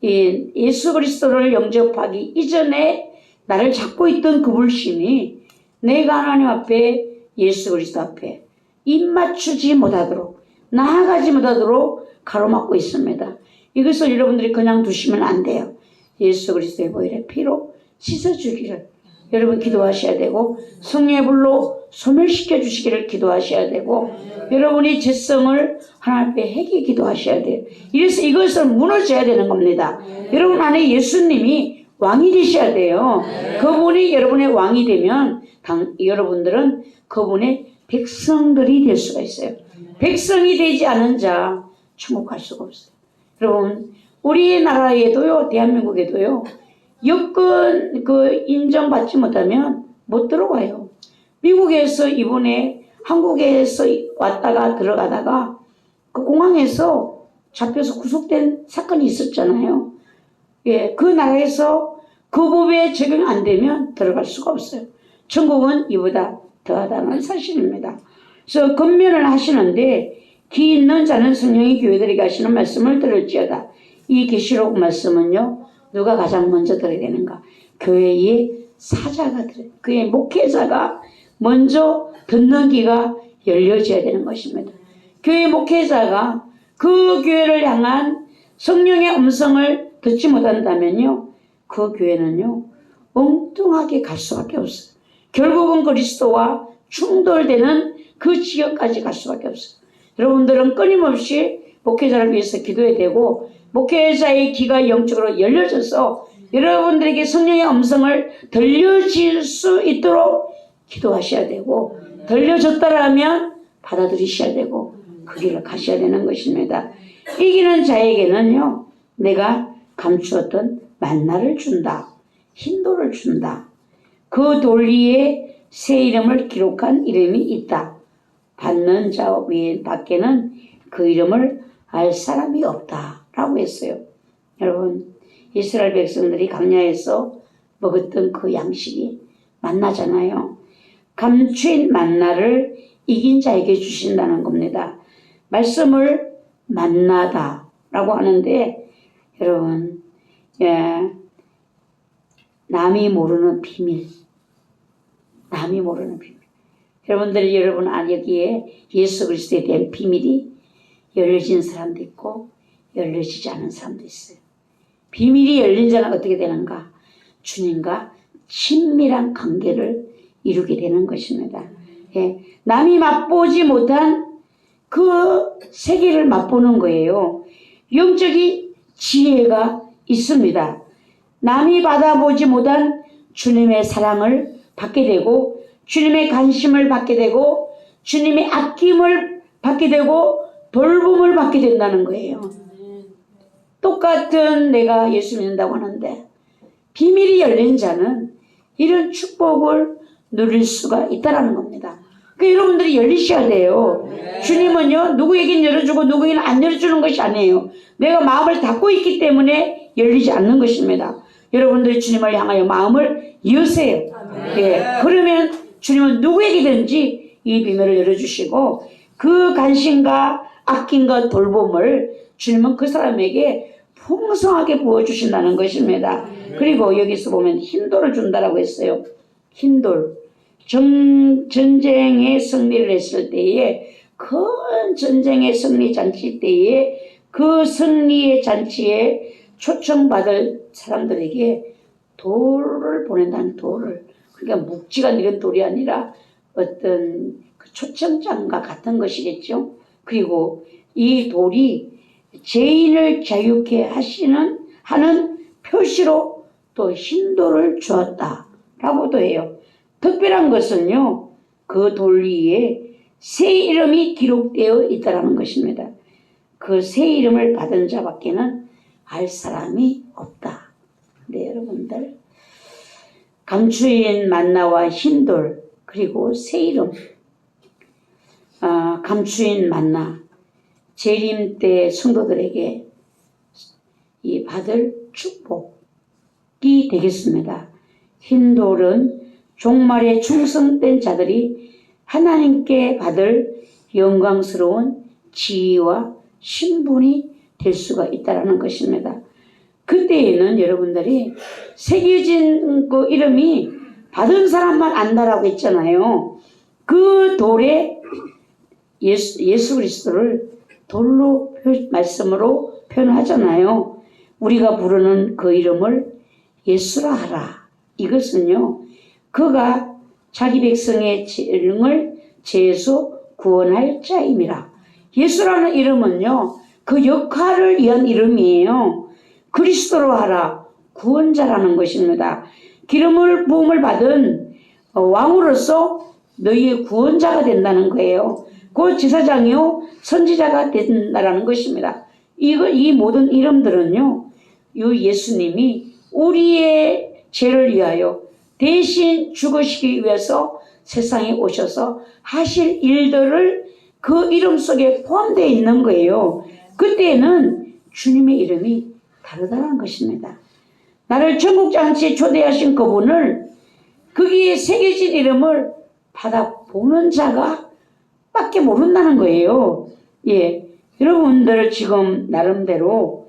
예수 그리스도를 영접하기 이전에 나를 잡고 있던 그 불신이 내가 하나님 앞에, 예수 그리스도 앞에 입맞추지 못하도록, 나아가지 못하도록 가로막고 있습니다. 이것을 여러분들이 그냥 두시면 안 돼요. 예수 그리스도의 보혈의 피로 씻어주기를 여러분 기도하셔야 되고, 성령의 불로 소멸시켜 주시기를 기도하셔야 되고, 여러분이 죄성을 하나님 앞에 회개 기도하셔야 돼요. 이래서 이것을 무너져야 되는 겁니다. 여러분 안에 예수님이 왕이 되셔야 돼요. 그분이 여러분의 왕이 되면 여러분들은 그분의 백성들이 될 수가 있어요. 백성이 되지 않은 자 천국 갈 수가 없어요. 여러분 우리나라에도요, 대한민국에도요, 여권 인정받지 못하면 못 들어가요. 미국에서 이번에 한국에서 왔다가 들어가다가 그 공항에서 잡혀서 구속된 사건이 있었잖아요. 예, 그 나라에서 그 법에 적용 안 되면 들어갈 수가 없어요. 천국은 이보다 더하다는 사실입니다. 그래서 권면을 하시는데, 기 있는 자는 성령이 교회들에게 하시는 말씀을 들을지어다. 이 계시록 말씀은요, 누가 가장 먼저 들어야 되는가? 교회의 사자가 들어요. 그의 목회자가 먼저 듣는 귀가 열려져야 되는 것입니다. 교회 목회자가 그 교회를 향한 성령의 음성을 듣지 못한다면요, 그 교회는요, 엉뚱하게 갈 수밖에 없어요. 결국은 그리스도와 충돌되는 그 지역까지 갈 수밖에 없어요. 여러분들은 끊임없이 목회자를 위해서 기도해야 되고, 목회자의 귀가 영적으로 열려져서 여러분들에게 성령의 음성을 들려질 수 있도록 기도하셔야 되고, 들려졌다라면 받아들이셔야 되고 그 길을 가셔야 되는 것입니다. 이기는 자에게는요, 내가 감추었던 만나를 준다, 흰돌을 준다. 그 돌 위에 새 이름을 기록한 이름이 있다. 받는 자 외에 밖에는 그 이름을 알 사람이 없다 라고 했어요. 여러분, 이스라엘 백성들이 광야에서 먹었던 그 양식이 만나잖아요. 감추인 만나를 이긴 자에게 주신다는 겁니다. 말씀을 만나다 라고 하는데, 여러분, 남이 모르는 비밀, 남이 모르는 비밀. 여러분들이 여러분 여기에 예수 그리스도에 대한 비밀이 열려진 사람도 있고 열려지지 않은 사람도 있어요. 비밀이 열린 자는 어떻게 되는가? 주님과 친밀한 관계를 이루게 되는 것입니다. 예, 남이 맛보지 못한 그 세계를 맛보는 거예요. 영적인 지혜가 있습니다. 남이 받아보지 못한 주님의 사랑을 받게 되고, 주님의 관심을 받게 되고, 주님의 아낌을 받게 되고, 돌봄을 받게 된다는 거예요. 똑같은 내가 예수 믿는다고 하는데 비밀이 열린 자는 이런 축복을 누릴 수가 있다는 겁니다. 그러니까 여러분들이 열리셔야 돼요. 주님은요, 누구에겐 열어주고 누구에겐 안 열어주는 것이 아니에요. 내가 마음을 닫고 있기 때문에 열리지 않는 것입니다. 여러분들이 주님을 향하여 마음을 여세요. 예, 그러면 주님은 누구에게든지 이 비밀을 열어주시고, 그 관심과 아낌과 돌봄을 주님은 그 사람에게 풍성하게 부어주신다는 것입니다. 그리고 여기서 보면 흰돌을 준다라고 했어요. 흰돌. 전쟁의 승리를 했을 때에 큰 전쟁의 승리 잔치 때에 그 승리의 잔치에 초청받을 사람들에게 돌을 보낸다는 돌을. 그러니까 묵직한 이런 돌이 아니라 어떤 그 초청장과 같은 것이겠죠. 그리고 이 돌이 죄인을 자유케 하는 표시로 또 흰돌을 주었다라고도 해요. 특별한 것은요, 그 돌 위에 새 이름이 기록되어 있다는 것입니다. 그 새 이름을 받은 자밖에는 알 사람이 없다. 네, 여러분들. 감추인 만나와 흰돌, 그리고 새 이름. 감추인 만나. 재림 때 성도들에게 이 받을 축복이 되겠습니다. 흰돌은 종말에 충성된 자들이 하나님께 받을 영광스러운 지위와 신분이 될 수가 있다는 것입니다. 그때에는 여러분들이 새겨진 그 이름이 받은 사람만 안다라고 했잖아요. 그 돌에 예수 그리스도를 돌로 말씀으로 표현하잖아요. 우리가 부르는 그 이름을 예수라 하라. 이것은요, 그가 자기 백성의 죄에서 구원할 자임이라. 예수라는 이름은요, 그 역할을 위한 이름이에요. 그리스도로 하라. 구원자라는 것입니다. 기름을 부음을 받은 왕으로서 너희의 구원자가 된다는 거예요. 그 제사장이요, 선지자가 된다는 것입니다. 이 모든 이름들은요, 이 예수님이 우리의 죄를 위하여 대신 죽으시기 위해서 세상에 오셔서 하실 일들을 그 이름 속에 포함되어 있는 거예요. 그때는 주님의 이름이 다르다는 것입니다. 나를 천국 잔치에 초대하신 그분을 거기에 새겨진 이름을 받아보는 자가 밖에 모른다는 거예요. 예, 여러분들 지금 나름대로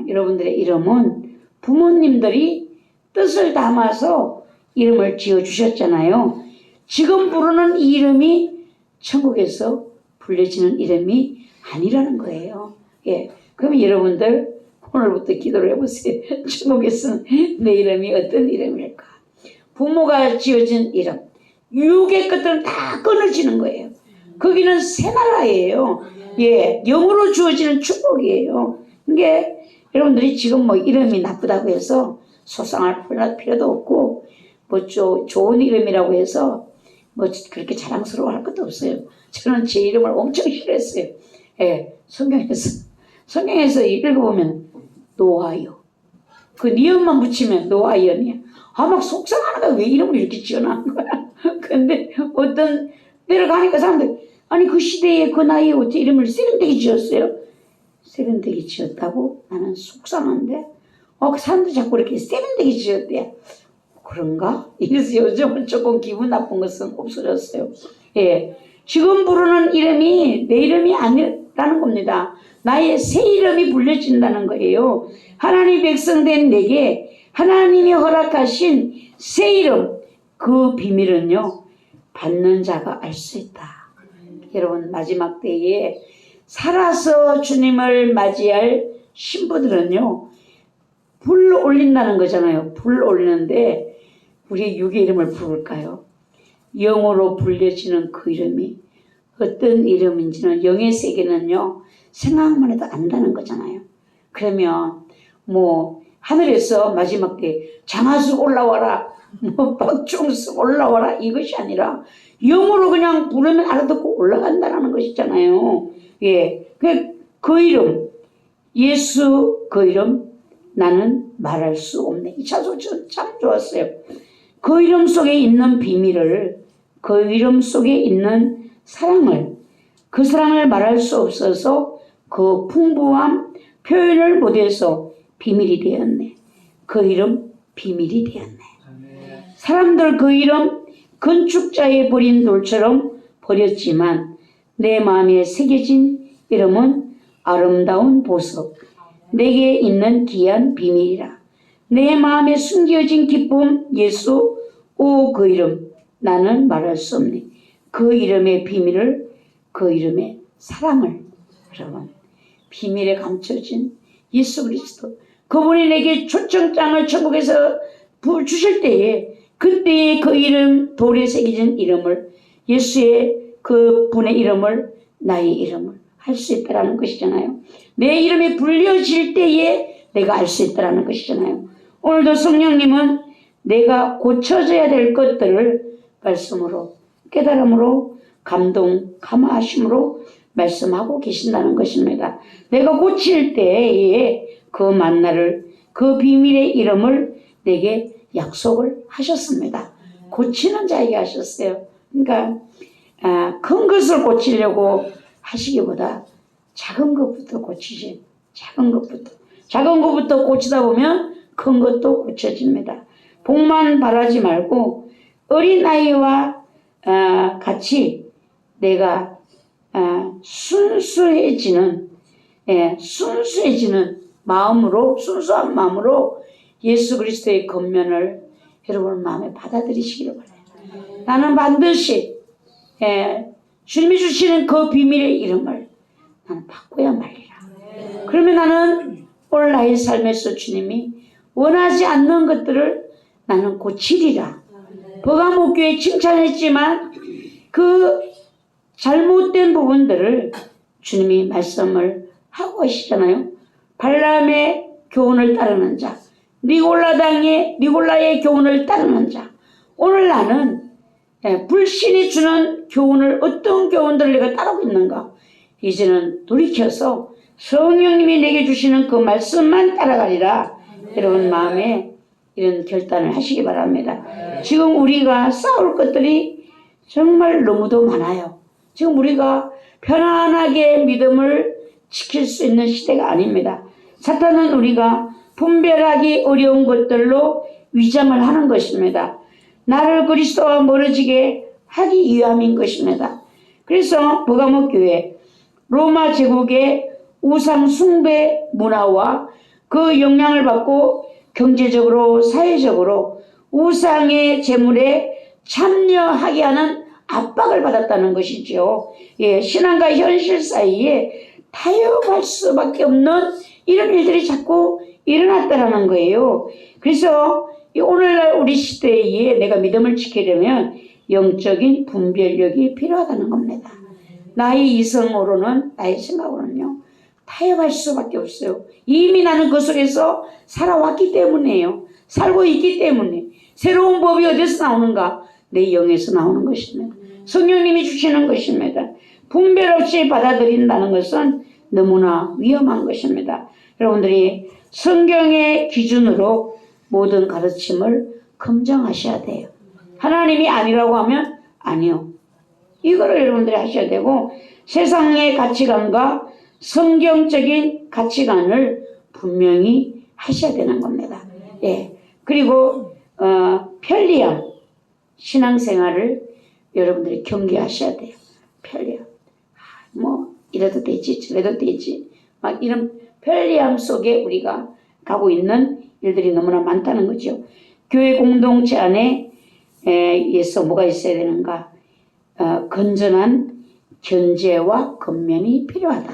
여러분들의 이름은 부모님들이 뜻을 담아서 이름을 지어주셨잖아요. 지금 부르는 이 이름이 천국에서 불려지는 이름이 아니라는 거예요. 예, 그럼 여러분들 오늘부터 기도를 해보세요. 천국에서는 내 이름이 어떤 이름일까? 부모가 지어진 이름, 육의 것들은 다 끊어지는 거예요. 거기는 새 나라예요. 예, 영으로 주어지는 축복이에요. 이게 여러분들이 지금 뭐 이름이 나쁘다고 해서 속상할 필요도 없고, 뭐 좋은 이름이라고 해서 뭐 그렇게 자랑스러워할 것도 없어요. 저는 제 이름을 엄청 싫어했어요. 예, 성경에서 읽어보면 노아요. 그 니은만 붙이면 노아연이야. 막 속상하는 거야. 왜 이름을 이렇게 지어놓은 거야? 근데 어떤 데를 가니까 사람들, 아니 그 시대에 그 나이에 어떻게 이름을 세련되게 지었어요? 세련되게 지었다고? 나는 속상한데 그 사람들이 자꾸 이렇게 세련되게 지었대. 그런가? 이래서 요즘은 조금 기분 나쁜 것은 없어졌어요. 예, 지금 부르는 이름이 내 이름이 아니라는 겁니다. 나의 새 이름이 불려진다는 거예요. 하나님 백성된 내게 하나님이 허락하신 새 이름, 그 비밀은요, 받는 자가 알 수 있다. 여러분, 마지막 때에 살아서 주님을 맞이할 신부들은요, 불 올린다는 거잖아요. 불 올리는데 우리 육의 이름을 부를까요? 영으로 불려지는 그 이름이 어떤 이름인지는 영의 세계는요, 생각만 해도 안다는 거잖아요. 그러면 뭐 하늘에서 마지막 때 장하수 올라와라, 뭐 박종수 올라와라, 이것이 아니라 영으로 그냥 부르면 알아듣고 올라간다는 것이잖아요. 예, 그 이름, 예수 그 이름, 나는 말할 수 없네. 이 찬송 참 좋았어요. 그 이름 속에 있는 비밀을, 그 이름 속에 있는 사랑을, 그 사랑을 말할 수 없어서 그 풍부한 표현을 못해서 비밀이 되었네. 그 이름 비밀이 되었네. 사람들 그 이름 건축자의 버린 돌처럼 버렸지만 내 마음에 새겨진 이름은 아름다운 보석, 내게 있는 귀한 비밀이라. 내 마음에 숨겨진 기쁨 예수, 오 그 이름 나는 말할 수 없네. 그 이름의 비밀을, 그 이름의 사랑을. 여러분, 비밀에 감춰진 예수 그리스도, 그분이 내게 초청장을 천국에서 주실 때에 그때의 그 이름, 돌에 새겨진 이름을, 예수의 그 분의 이름을, 나의 이름을 할 수 있다는 것이잖아요. 내 이름이 불려질 때에 내가 알 수 있다는 것이잖아요. 오늘도 성령님은 내가 고쳐져야 될 것들을 말씀으로, 깨달음으로, 감동, 감화하심으로 말씀하고 계신다는 것입니다. 내가 고칠 때에 그 만나를, 그 비밀의 이름을 내게 약속을 하셨습니다. 고치는 자에게 하셨어요. 그러니까 큰 것을 고치려고 하시기보다 작은 것부터 고치지. 작은 것부터 고치다 보면 큰 것도 고쳐집니다. 복만 바라지 말고 어린아이와 같이 내가 순수해지는 마음으로, 순수한 마음으로 예수 그리스도의 겉면을 여러분 마음에 받아들이시기를 바라요. 나는 반드시 주님이 주시는 그 비밀의 이름을 나는 바꿔야 말리라. 그러면 나는 오늘 나의 삶에서 주님이 원하지 않는 것들을 나는 고치리라. 버가목교회 칭찬했지만 그 잘못된 부분들을 주님이 말씀을 하고 계시잖아요. 발람의 교훈을 따르는 자, 니골라의 교훈을 따르는 자. 오늘 나는 불신이 주는 교훈을, 어떤 교훈들을 내가 따르고 있는가? 이제는 돌이켜서 성령님이 내게 주시는 그 말씀만 따라가리라. 여러분 마음에 이런 결단을 하시기 바랍니다. 지금 우리가 싸울 것들이 정말 너무도 많아요. 지금 우리가 편안하게 믿음을 지킬 수 있는 시대가 아닙니다. 사탄은 우리가 분별하기 어려운 것들로 위장을 하는 것입니다. 나를 그리스도와 멀어지게 하기 위함인 것입니다. 그래서 버가목교회, 로마 제국의 우상 숭배 문화와 그 영향을 받고 경제적으로, 사회적으로 우상의 재물에 참여하게 하는 압박을 받았다는 것이죠. 신앙과 현실 사이에 타협할 수밖에 없는 이런 일들이 자꾸 일어났다는 거예요. 그래서 오늘날 우리 시대에 내가 믿음을 지키려면 영적인 분별력이 필요하다는 겁니다. 나의 이성으로는, 나의 생각으로는요, 타협할 수밖에 없어요. 이미 나는 그 속에서 살아왔기 때문이에요. 살고 있기 때문에. 새로운 법이 어디서 나오는가? 내 영에서 나오는 것입니다. 성령님이 주시는 것입니다. 분별 없이 받아들인다는 것은 너무나 위험한 것입니다. 여러분들이 성경의 기준으로 모든 가르침을 검증하셔야 돼요. 하나님이 아니라고 하면 아니요. 이거를 여러분들이 하셔야 되고, 세상의 가치관과 성경적인 가치관을 분명히 하셔야 되는 겁니다. 그리고 편리함, 신앙생활을 여러분들이 경계하셔야 돼요. 편리함. 이래도 되지, 저래도 되지. 막 이런 편리함 속에 우리가 가고 있는 일들이 너무나 많다는 거죠. 교회 공동체 안에 에서 뭐가 있어야 되는가? 건전한 견제와 권면이 필요하다.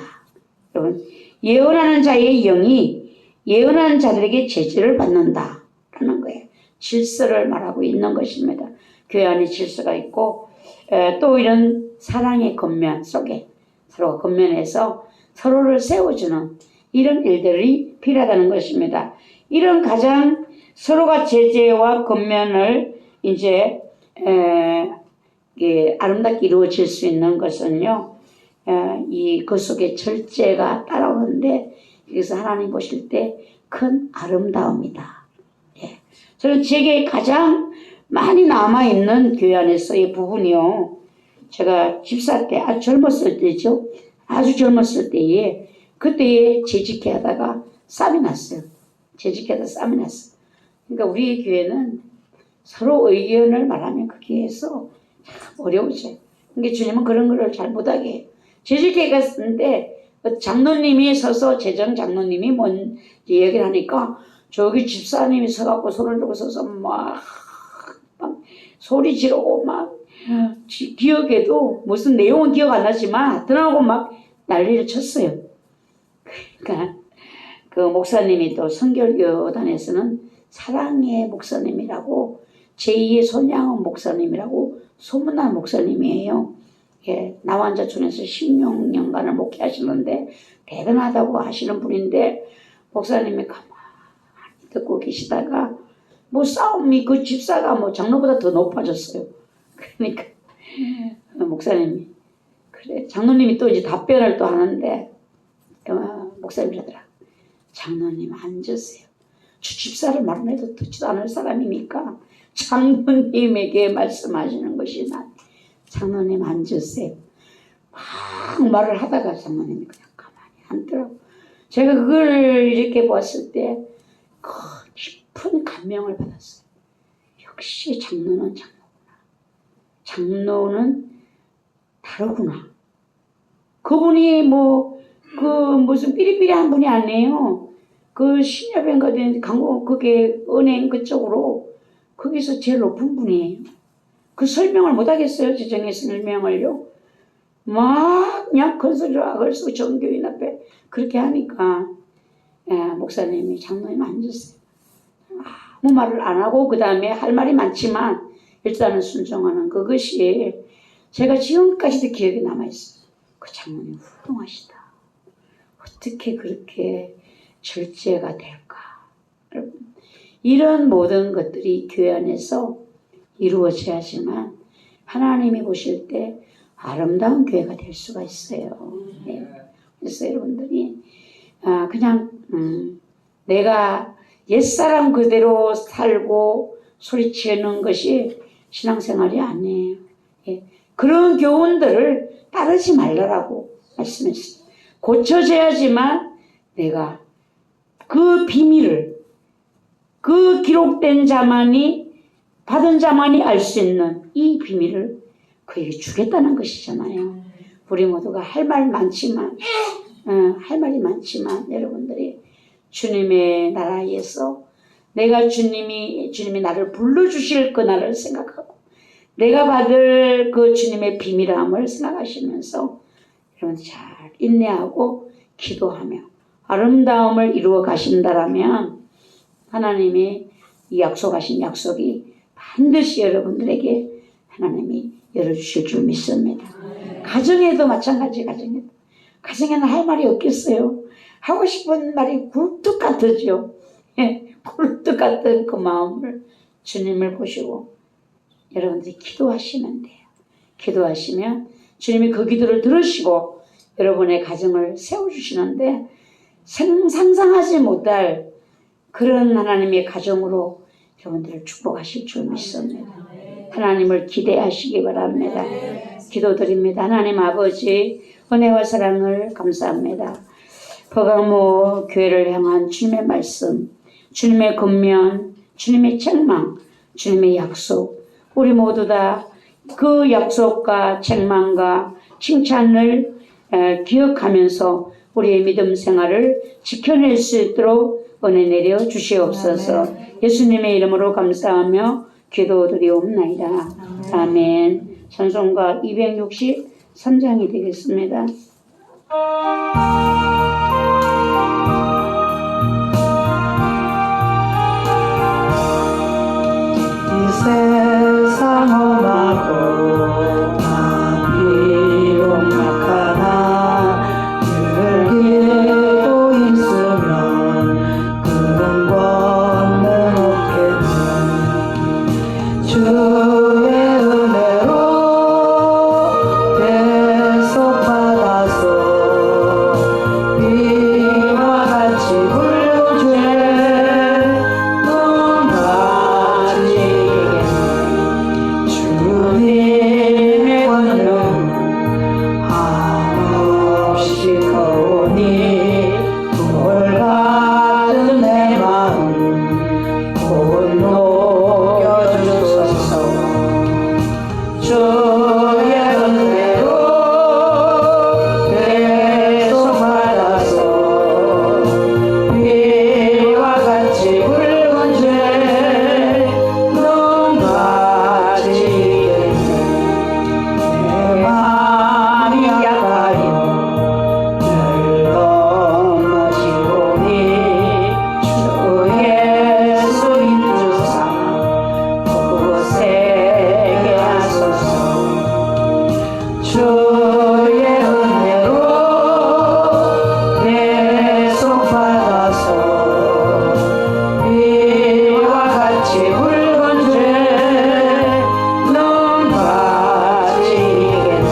여러분, 예언하는 자의 영이 예언하는 자들에게 제지를 받는다라는 거예요. 질서를 말하고 있는 것입니다. 교회 안에 질서가 있고, 또 이런 사랑의 권면 속에 서로 권면해서 서로를 세워주는 이런 일들이 필요하다는 것입니다. 이런 가장 서로가 제재와 권면을 이제 아름답게 이루어질 수 있는 것은요, 그 속에 절제가 따라오는데, 여기서 하나님 보실 때 큰 아름다움이다. 저는 제게 가장 많이 남아있는 교회 안에서의 부분이요, 제가 집사 때, 아주 젊었을 때죠. 아주 젊었을 때에, 그때에 재직회 하다가 쌈이 났어요. 재직회하다 쌈이 났어요. 그러니까 우리 교회는 서로 의견을 말하면 그 교회에서 참 어려우죠. 그러니까 주님은 그런 거를 잘 못하게 해요. 재직회 갔는데 장로님이 서서 재정 장로님이 뭔 얘기를 하니까 저기 집사님이 서갖고 손을 들고 서서 막 소리 지르고 막 기억에도 무슨 내용은 기억 안 나지만 하여튼하고 막 난리를 쳤어요. 그러니까 그 목사님이 또 성결교단에서는 사랑의 목사님이라고 제2의 손양원 목사님이라고 소문난 목사님이에요. 예, 나완자촌에서 16년간을 목회하시는데 대단하다고 하시는 분인데 목사님이 가만히 듣고 계시다가 뭐 싸움이 그 집사가 뭐 장로보다 더 높아졌어요. 그러니까 목사님이 그래 장로님이 또 이제 답변을 또 하는데 목사님이 하더라. 장로님 앉으세요. 저 집사를 말은 해도 듣지도 않을 사람이니까 장로님에게 말씀하시는 것이 난 장로님 앉으세요. 막 말을 하다가 장로님이 그냥 가만히 앉더라고. 제가 그걸 이렇게 보았을 때 깊은 감명을 받았어요. 역시 장로는 장로구나. 장로는 다르구나. 그분이 무슨 삐리삐리한 분이 아니에요. 그 신협인가 된 강호 그게 은행 그쪽으로 거기서 제일 높은 분이에요. 그 설명을 못 하겠어요. 재정의 설명을요. 막 그냥 큰 소리로 악을쓰고 정교인 앞에 그렇게 하니까 목사님이 장로님 앉으세요. 아무 말을 안 하고 그 다음에 할 말이 많지만 일단은 순종하는 그것이 제가 지금까지도 기억에 남아있어요. 그 장로님 훌륭하시다. 어떻게 그렇게 절제가 될까? 여러분, 이런 모든 것들이 교회 안에서 이루어져야지만 하나님이 보실 때 아름다운 교회가 될 수가 있어요. 네. 그래서 여러분들이 그냥 내가 옛사람 그대로 살고 소리치는 것이 신앙생활이 아니에요. 예. 그런 교훈들을 따르지 말라고 말씀했어요. 고쳐져야지만 내가 그 비밀을 그 기록된 자만이 받은 자만이 알 수 있는 이 비밀을 그에게 주겠다는 것이잖아요. 우리 모두가 할 말이 많지만 여러분들이 주님의 나라에서 내가 주님이 나를 불러주실 그날을 생각하고 내가 받을 그 주님의 비밀함을 생각하시면서 여러분 잘 인내하고 기도하며 아름다움을 이루어 가신다라면 하나님이 이 약속하신 약속이 반드시 여러분들에게 하나님이 열어주실 줄 믿습니다. 가정에도 마찬가지. 가정에는 할 말이 없겠어요. 하고 싶은 말이 굴뚝 같으죠. 예, 굴뚝 같은 그 마음을 주님을 보시고 여러분들이 기도하시면 돼요. 기도하시면 주님이 그 기도를 들으시고 여러분의 가정을 세워주시는데 상상하지 못할 그런 하나님의 가정으로 여러분들을 축복하실 줄 믿습니다. 하나님을 기대하시기 바랍니다. 기도드립니다. 하나님 아버지 은혜와 사랑을 감사합니다. 버가모 교회를 향한 주님의 말씀, 주님의 권면, 주님의 책망, 주님의 약속 우리 모두 다 그 약속과 책망과 칭찬을 기억하면서 우리의 믿음 생활을 지켜낼 수 있도록 은혜 내려 주시옵소서. 예수님의 이름으로 감사하며 기도드리옵나이다. 아멘. 찬송가 263장이 되겠습니다. 이 세상 험하고 나 비록 약하나 늘 기도 있으면 그는 권능 없겠니 주의 은혜로 대속받아서 비와 같이 주의 은혜로 내 속 받아서 비와 같이 붉은 죄는 빠지겠네.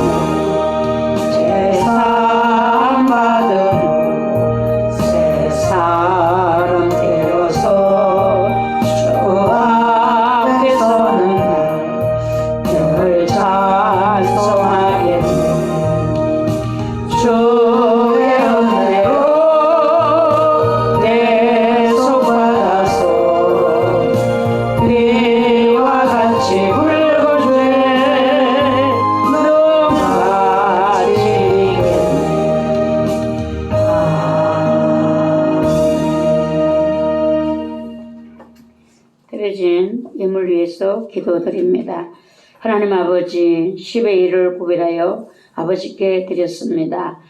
제사함 받은 새 사람 되어서 주 앞에 서는 늘 찬송하겠네. 주의 은혜로 내 속 받아서 비와 같이 붉은 죄는 빠지겠네. 드려진 예물 위해서 기도드립니다. 하나님 아버지, 10의 1을 구별하여 아버지께 드렸습니다.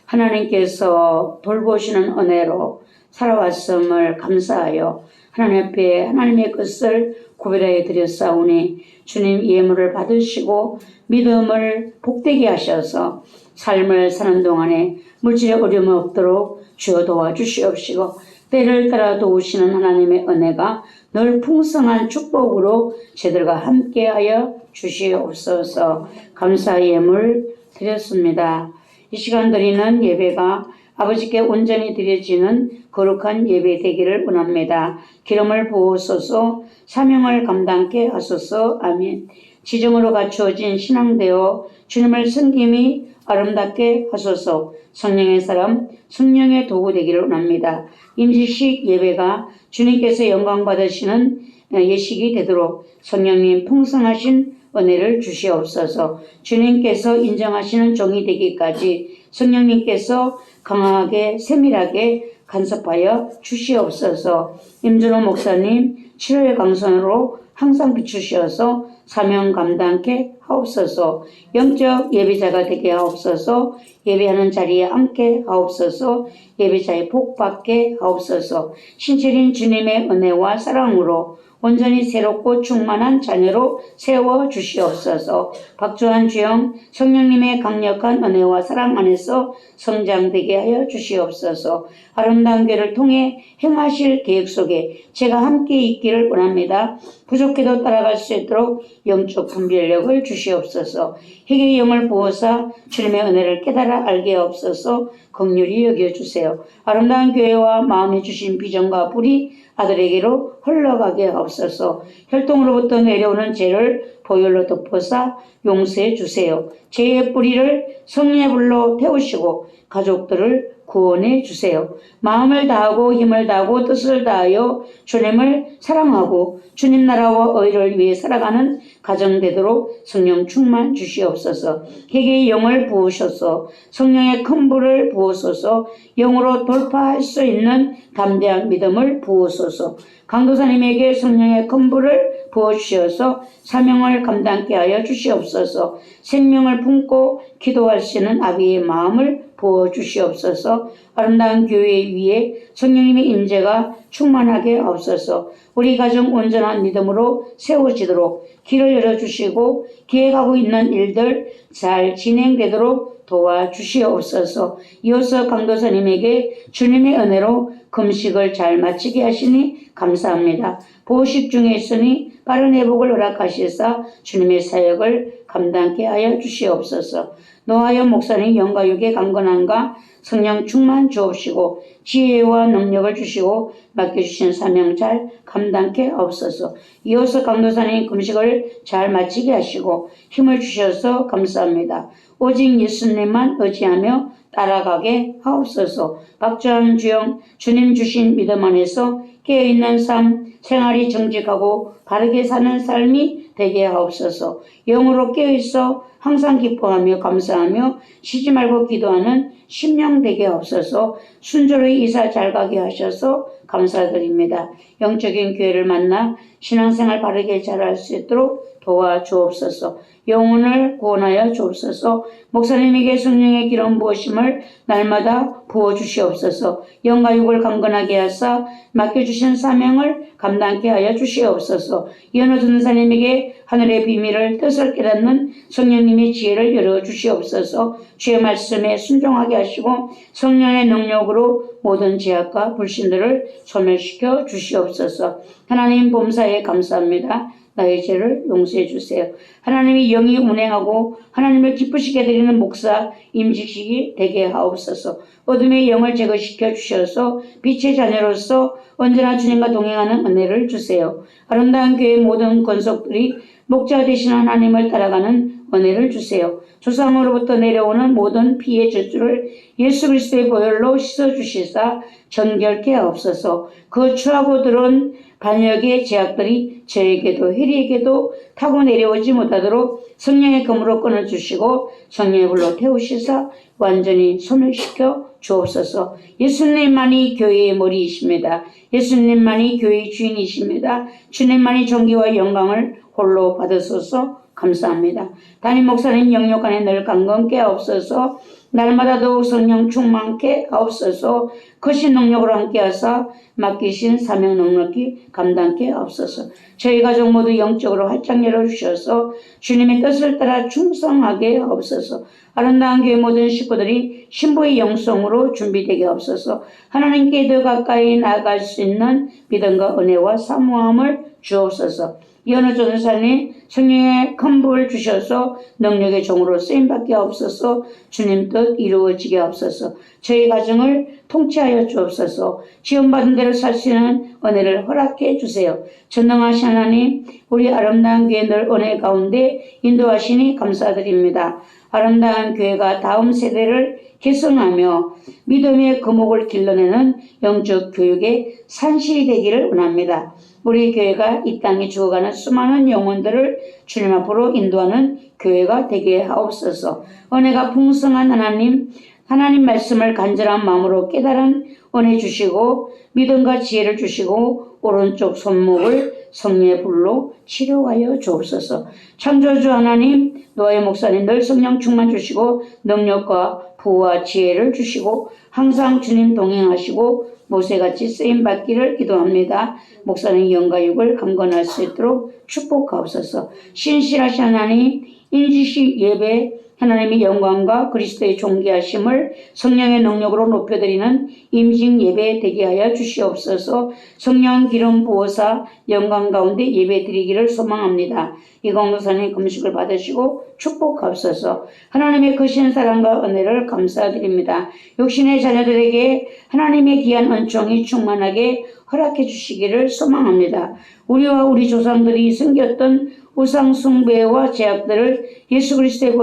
하나님께서 돌보시는 은혜로 살아왔음을 감사하여 하나님 앞에 하나님의 것을 구별하여 드렸사오니 주님 예물을 받으시고 믿음을 복되게 하셔서 삶을 사는 동안에 물질의 어려움이 없도록 주여 도와주시옵시고 때를 따라 도우시는 하나님의 은혜가 늘 풍성한 축복으로 저희들과 함께하여 주시옵소서. 감사 예물 드렸습니다. 이 시간 드리는 예배가 아버지께 온전히 드려지는 거룩한 예배 되기를 원합니다. 기름을 부으소서. 사명을 감당케 하소서. 아멘. 지정으로 갖추어진 신앙되어 주님을 섬김이 아름답게 하소서. 성령의 사람, 성령의 도구 되기를 원합니다. 임시식 예배가 주님께서 영광 받으시는 예식이 되도록 성령님 풍성하신 은혜를 주시옵소서. 주님께서 인정하시는 종이 되기까지 성령님께서 강하게 세밀하게 간섭하여 주시옵소서. 임준호 목사님 7월 강선으로 항상 비추셔서 사명 감당케 하옵소서. 영적 예배자가 되게 하옵소서. 예배하는 자리에 앉게 하옵소서. 예배자의 복 받게 하옵소서. 신실인 주님의 은혜와 사랑으로 온전히 새롭고 충만한 자녀로 세워 주시옵소서. 박주한 주영 성령님의 강력한 은혜와 사랑 안에서 성장되게 하여 주시옵소서. 아름다운 교회를 통해 행하실 계획 속에 제가 함께 있기를 원합니다. 부족해도 따라갈 수 있도록 영적 분별력을 주시옵소서. 회개의 영을 부어사 주님의 은혜를 깨달아 알게 하옵소서. 긍휼히 여겨주세요. 아름다운 교회와 마음에 주신 비전과 불이 아들에게로 흘러가게 하옵소서. 혈통으로부터 내려오는 죄를 보혈로 덮어사 용서해 주세요. 죄의 뿌리를 성령의 불로 태우시고 가족들을 구원해 주세요. 마음을 다하고 힘을 다하고 뜻을 다하여 주님을 사랑하고 주님 나라와 의를 위해 살아가는 가정 되도록 성령 충만 주시옵소서. 회개의 영을 부으셔서 성령의 큰 불을 부으소서. 영으로 돌파할 수 있는 담대한 믿음을 부으소서. 강도사님에게 성령의 큰 불을 부어주셔서 사명을 감당케 하여 주시옵소서. 생명을 품고 기도할 수 있는 아비의 마음을 부어주시옵소서. 아름다운 교회 위에 성령님의 임재가 충만하게 하옵소서. 우리 가정 온전한 믿음으로 세워지도록 길을 열어주시고 기획하고 있는 일들 잘 진행되도록 도와주시옵소서. 이어서 강도사님에게 주님의 은혜로 금식을 잘 마치게 하시니 감사합니다. 보호식 중에 있으니 빠른 회복을 허락하시사 주님의 사역을 감당케 하여 주시옵소서. 노하여 목사님 영과 육의 강건함과 성령 충만 주옵시고 지혜와 능력을 주시고 맡겨주신 사명 잘 감당케 하옵소서. 이어서 강도사님 금식을 잘 마치게 하시고 힘을 주셔서 감사합니다. 오직 예수님만 의지하며 따라가게 하옵소서. 박주한 주영 주님 주신 믿음 안에서 깨어있는 삶, 생활이 정직하고 바르게 사는 삶이 되게 하옵소서. 영으로 깨어있어 항상 기뻐하며 감사하며 쉬지 말고 기도하는 심령 되게 하옵소서. 순조로이 이사 잘 가게 하셔서 감사드립니다. 영적인 교회를 만나 신앙생활 바르게 잘할 수 있도록 도와주옵소서. 영혼을 구원하여 주옵소서. 목사님에게 성령의 기름 부으심을 날마다 부어주시옵소서. 영과 육을 강건하게 하사 맡겨주신 사명을 감당케 하여 주시옵소서. 이현우 전사님에게 하늘의 비밀을 뜻을 깨닫는 성령님의 지혜를 열어주시옵소서. 주의 말씀에 순종하게 하시고 성령의 능력으로 모든 죄악과 불신들을 소멸시켜 주시옵소서. 하나님 범사에 감사합니다. 나의 죄를 용서해 주세요. 하나님이 영이 운행하고 하나님을 기쁘시게 드리는 목사 임직식이 되게 하옵소서. 어둠의 영을 제거시켜 주셔서 빛의 자녀로서 언제나 주님과 동행하는 은혜를 주세요. 아름다운 교회 모든 권속들이 목자 되신 하나님을 따라가는 은혜를 주세요. 조상으로부터 내려오는 모든 피의 저주를 예수 그리스도의 보혈로 씻어주시사 정결케 하옵소서. 거추하고 들어온 반역의 제약들이 저에게도 해리에게도 타고 내려오지 못하도록 성령의 검으로 끊어주시고 성령의 불로 태우시사 완전히 소멸시켜 주옵소서. 예수님만이 교회의 머리이십니다. 예수님만이 교회의 주인이십니다. 주님만이 존귀와 영광을 홀로 받으소서. 감사합니다. 담임 목사님 영역 안에 늘 강건케 하옵소서. 날마다 더욱 성령 충만케 하옵소서. 크신 능력으로 함께하사 맡기신 사명 넉넉히 감당케 하옵소서. 저희 가족 모두 영적으로 활짝 열어주셔서 주님의 뜻을 따라 충성하게 하옵소서. 아름다운 교회 모든 식구들이 신부의 영성으로 준비되게 하옵소서. 하나님께 더 가까이 나아갈 수 있는 믿음과 은혜와 사모함을 주옵소서. 이현우 전사님 성령의 큰 부를 주셔서 능력의 종으로 쓰임받게 하옵소서. 주님 뜻 이루어지게 하옵소서. 저희 가정을 통치하여 주옵소서. 지원받은 대로 살 수 있는 은혜를 허락해 주세요. 전능하신 하나님, 우리 아름다운 교회 늘 은혜 가운데 인도하시니 감사드립니다. 아름다운 교회가 다음 세대를 개선하며 믿음의 거목을 길러내는 영적 교육의 산실이 되기를 원합니다. 우리 교회가 이 땅에 죽어가는 수많은 영혼들을 주님 앞으로 인도하는 교회가 되게 하옵소서. 은혜가 풍성한 하나님 말씀을 간절한 마음으로 깨달은 은혜 주시고 믿음과 지혜를 주시고 오른쪽 손목을 성령의 불로 치료하여 주옵소서. 창조주 하나님, 노아의 목사님 늘 성령 충만 주시고 능력과 부와 지혜를 주시고 항상 주님 동행하시고 모세같이 쓰임받기를 기도합니다. 목사님 영과 육을 강건할 수 있도록 축복하옵소서. 신실하신 하나님, 인지식 예배 하나님의 영광과 그리스도의 존귀하심을 성령의 능력으로 높여드리는 임직 예배 되게 하여 주시옵소서. 성령 기름 부어사 영광 가운데 예배 드리기를 소망합니다. 이광로사님 금식을 받으시고 축복하옵소서. 하나님의 크신 사랑과 은혜를 감사드립니다. 육신의 자녀들에게 하나님의 귀한 은총이 충만하게 허락해 주시기를 소망합니다. 우리와 우리 조상들이 숨겼던 우상 숭배와 제약들을 예수 그리스도의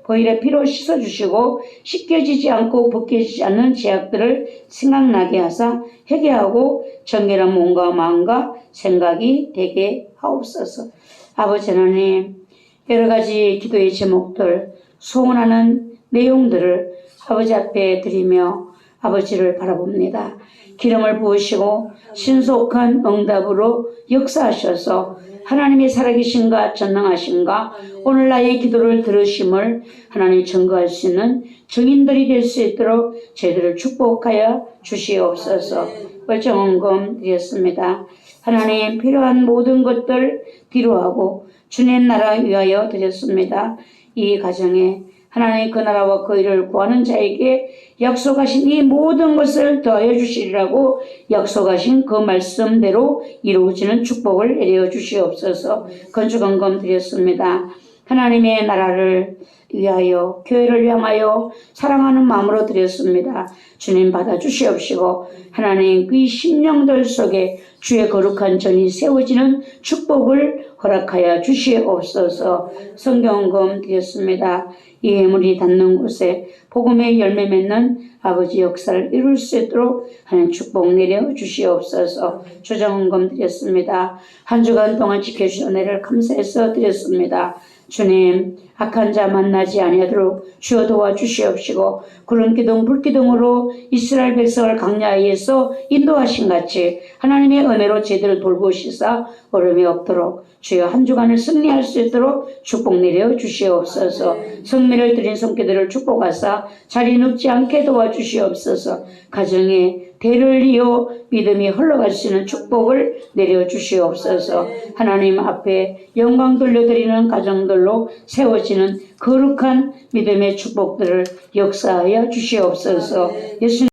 보혈의 피로 씻어주시고 씻겨지지 않고 벗겨지지 않는 제약들을 생각나게 하사 회개하고 정결한 몸과 마음과 생각이 되게 하옵소서. 아버지 하나님, 여러 가지 기도의 제목들, 소원하는 내용들을 아버지 앞에 드리며 아버지를 바라봅니다. 기름을 부으시고 신속한 응답으로 역사하셔서 하나님의 살아계신가 전능하신가 오늘 나의 기도를 들으심을 하나님 증거할 수 있는 증인들이 될 수 있도록 저희들을 축복하여 주시옵소서. 월정헌금 드렸습니다. 하나님 필요한 모든 것들 뒤로하고 주님 나라 위하여 드렸습니다. 이 가정에 하나님 그 나라와 그 일을 구하는 자에게 약속하신 이 모든 것을 더하여 주시리라고 약속하신 그 말씀대로 이루어지는 축복을 내려 주시옵소서. 건축헌금 드렸습니다. 하나님의 나라를 위하여 교회를 향하여 사랑하는 마음으로 드렸습니다. 주님 받아 주시옵시고 하나님 그 심령들 속에 주의 거룩한 전이 세워지는 축복을 허락하여 주시옵소서. 성경헌금 드렸습니다. 이 예물이 닿는 곳에 복음의 열매 맺는 아버지 역사를 이룰 수 있도록 하나님 축복 내려 주시옵소서. 조정헌금 드렸습니다. 한 주간 동안 지켜주신 은혜를 감사해서 드렸습니다. 주님, 악한 자 만나지 아니하도록 주여 도와주시옵시고 구름 기둥 불 기둥으로 이스라엘 백성을 강야에서 인도하신 같이 하나님의 은혜로 제대로 돌보시사 어려움이 없도록 주여 한 주간을 승리할 수 있도록 축복 내려 주시옵소서. 성미를 드린 손길들을 축복하사 자리 눕지 않게 도와주시옵소서. 가정에 대를 이어 믿음이 흘러갈 수 있는 축복을 내려 주시옵소서. 하나님 앞에 영광 돌려드리는 가정들로 세워지는 거룩한 믿음의 축복들을 역사하여 주시옵소서. 예수님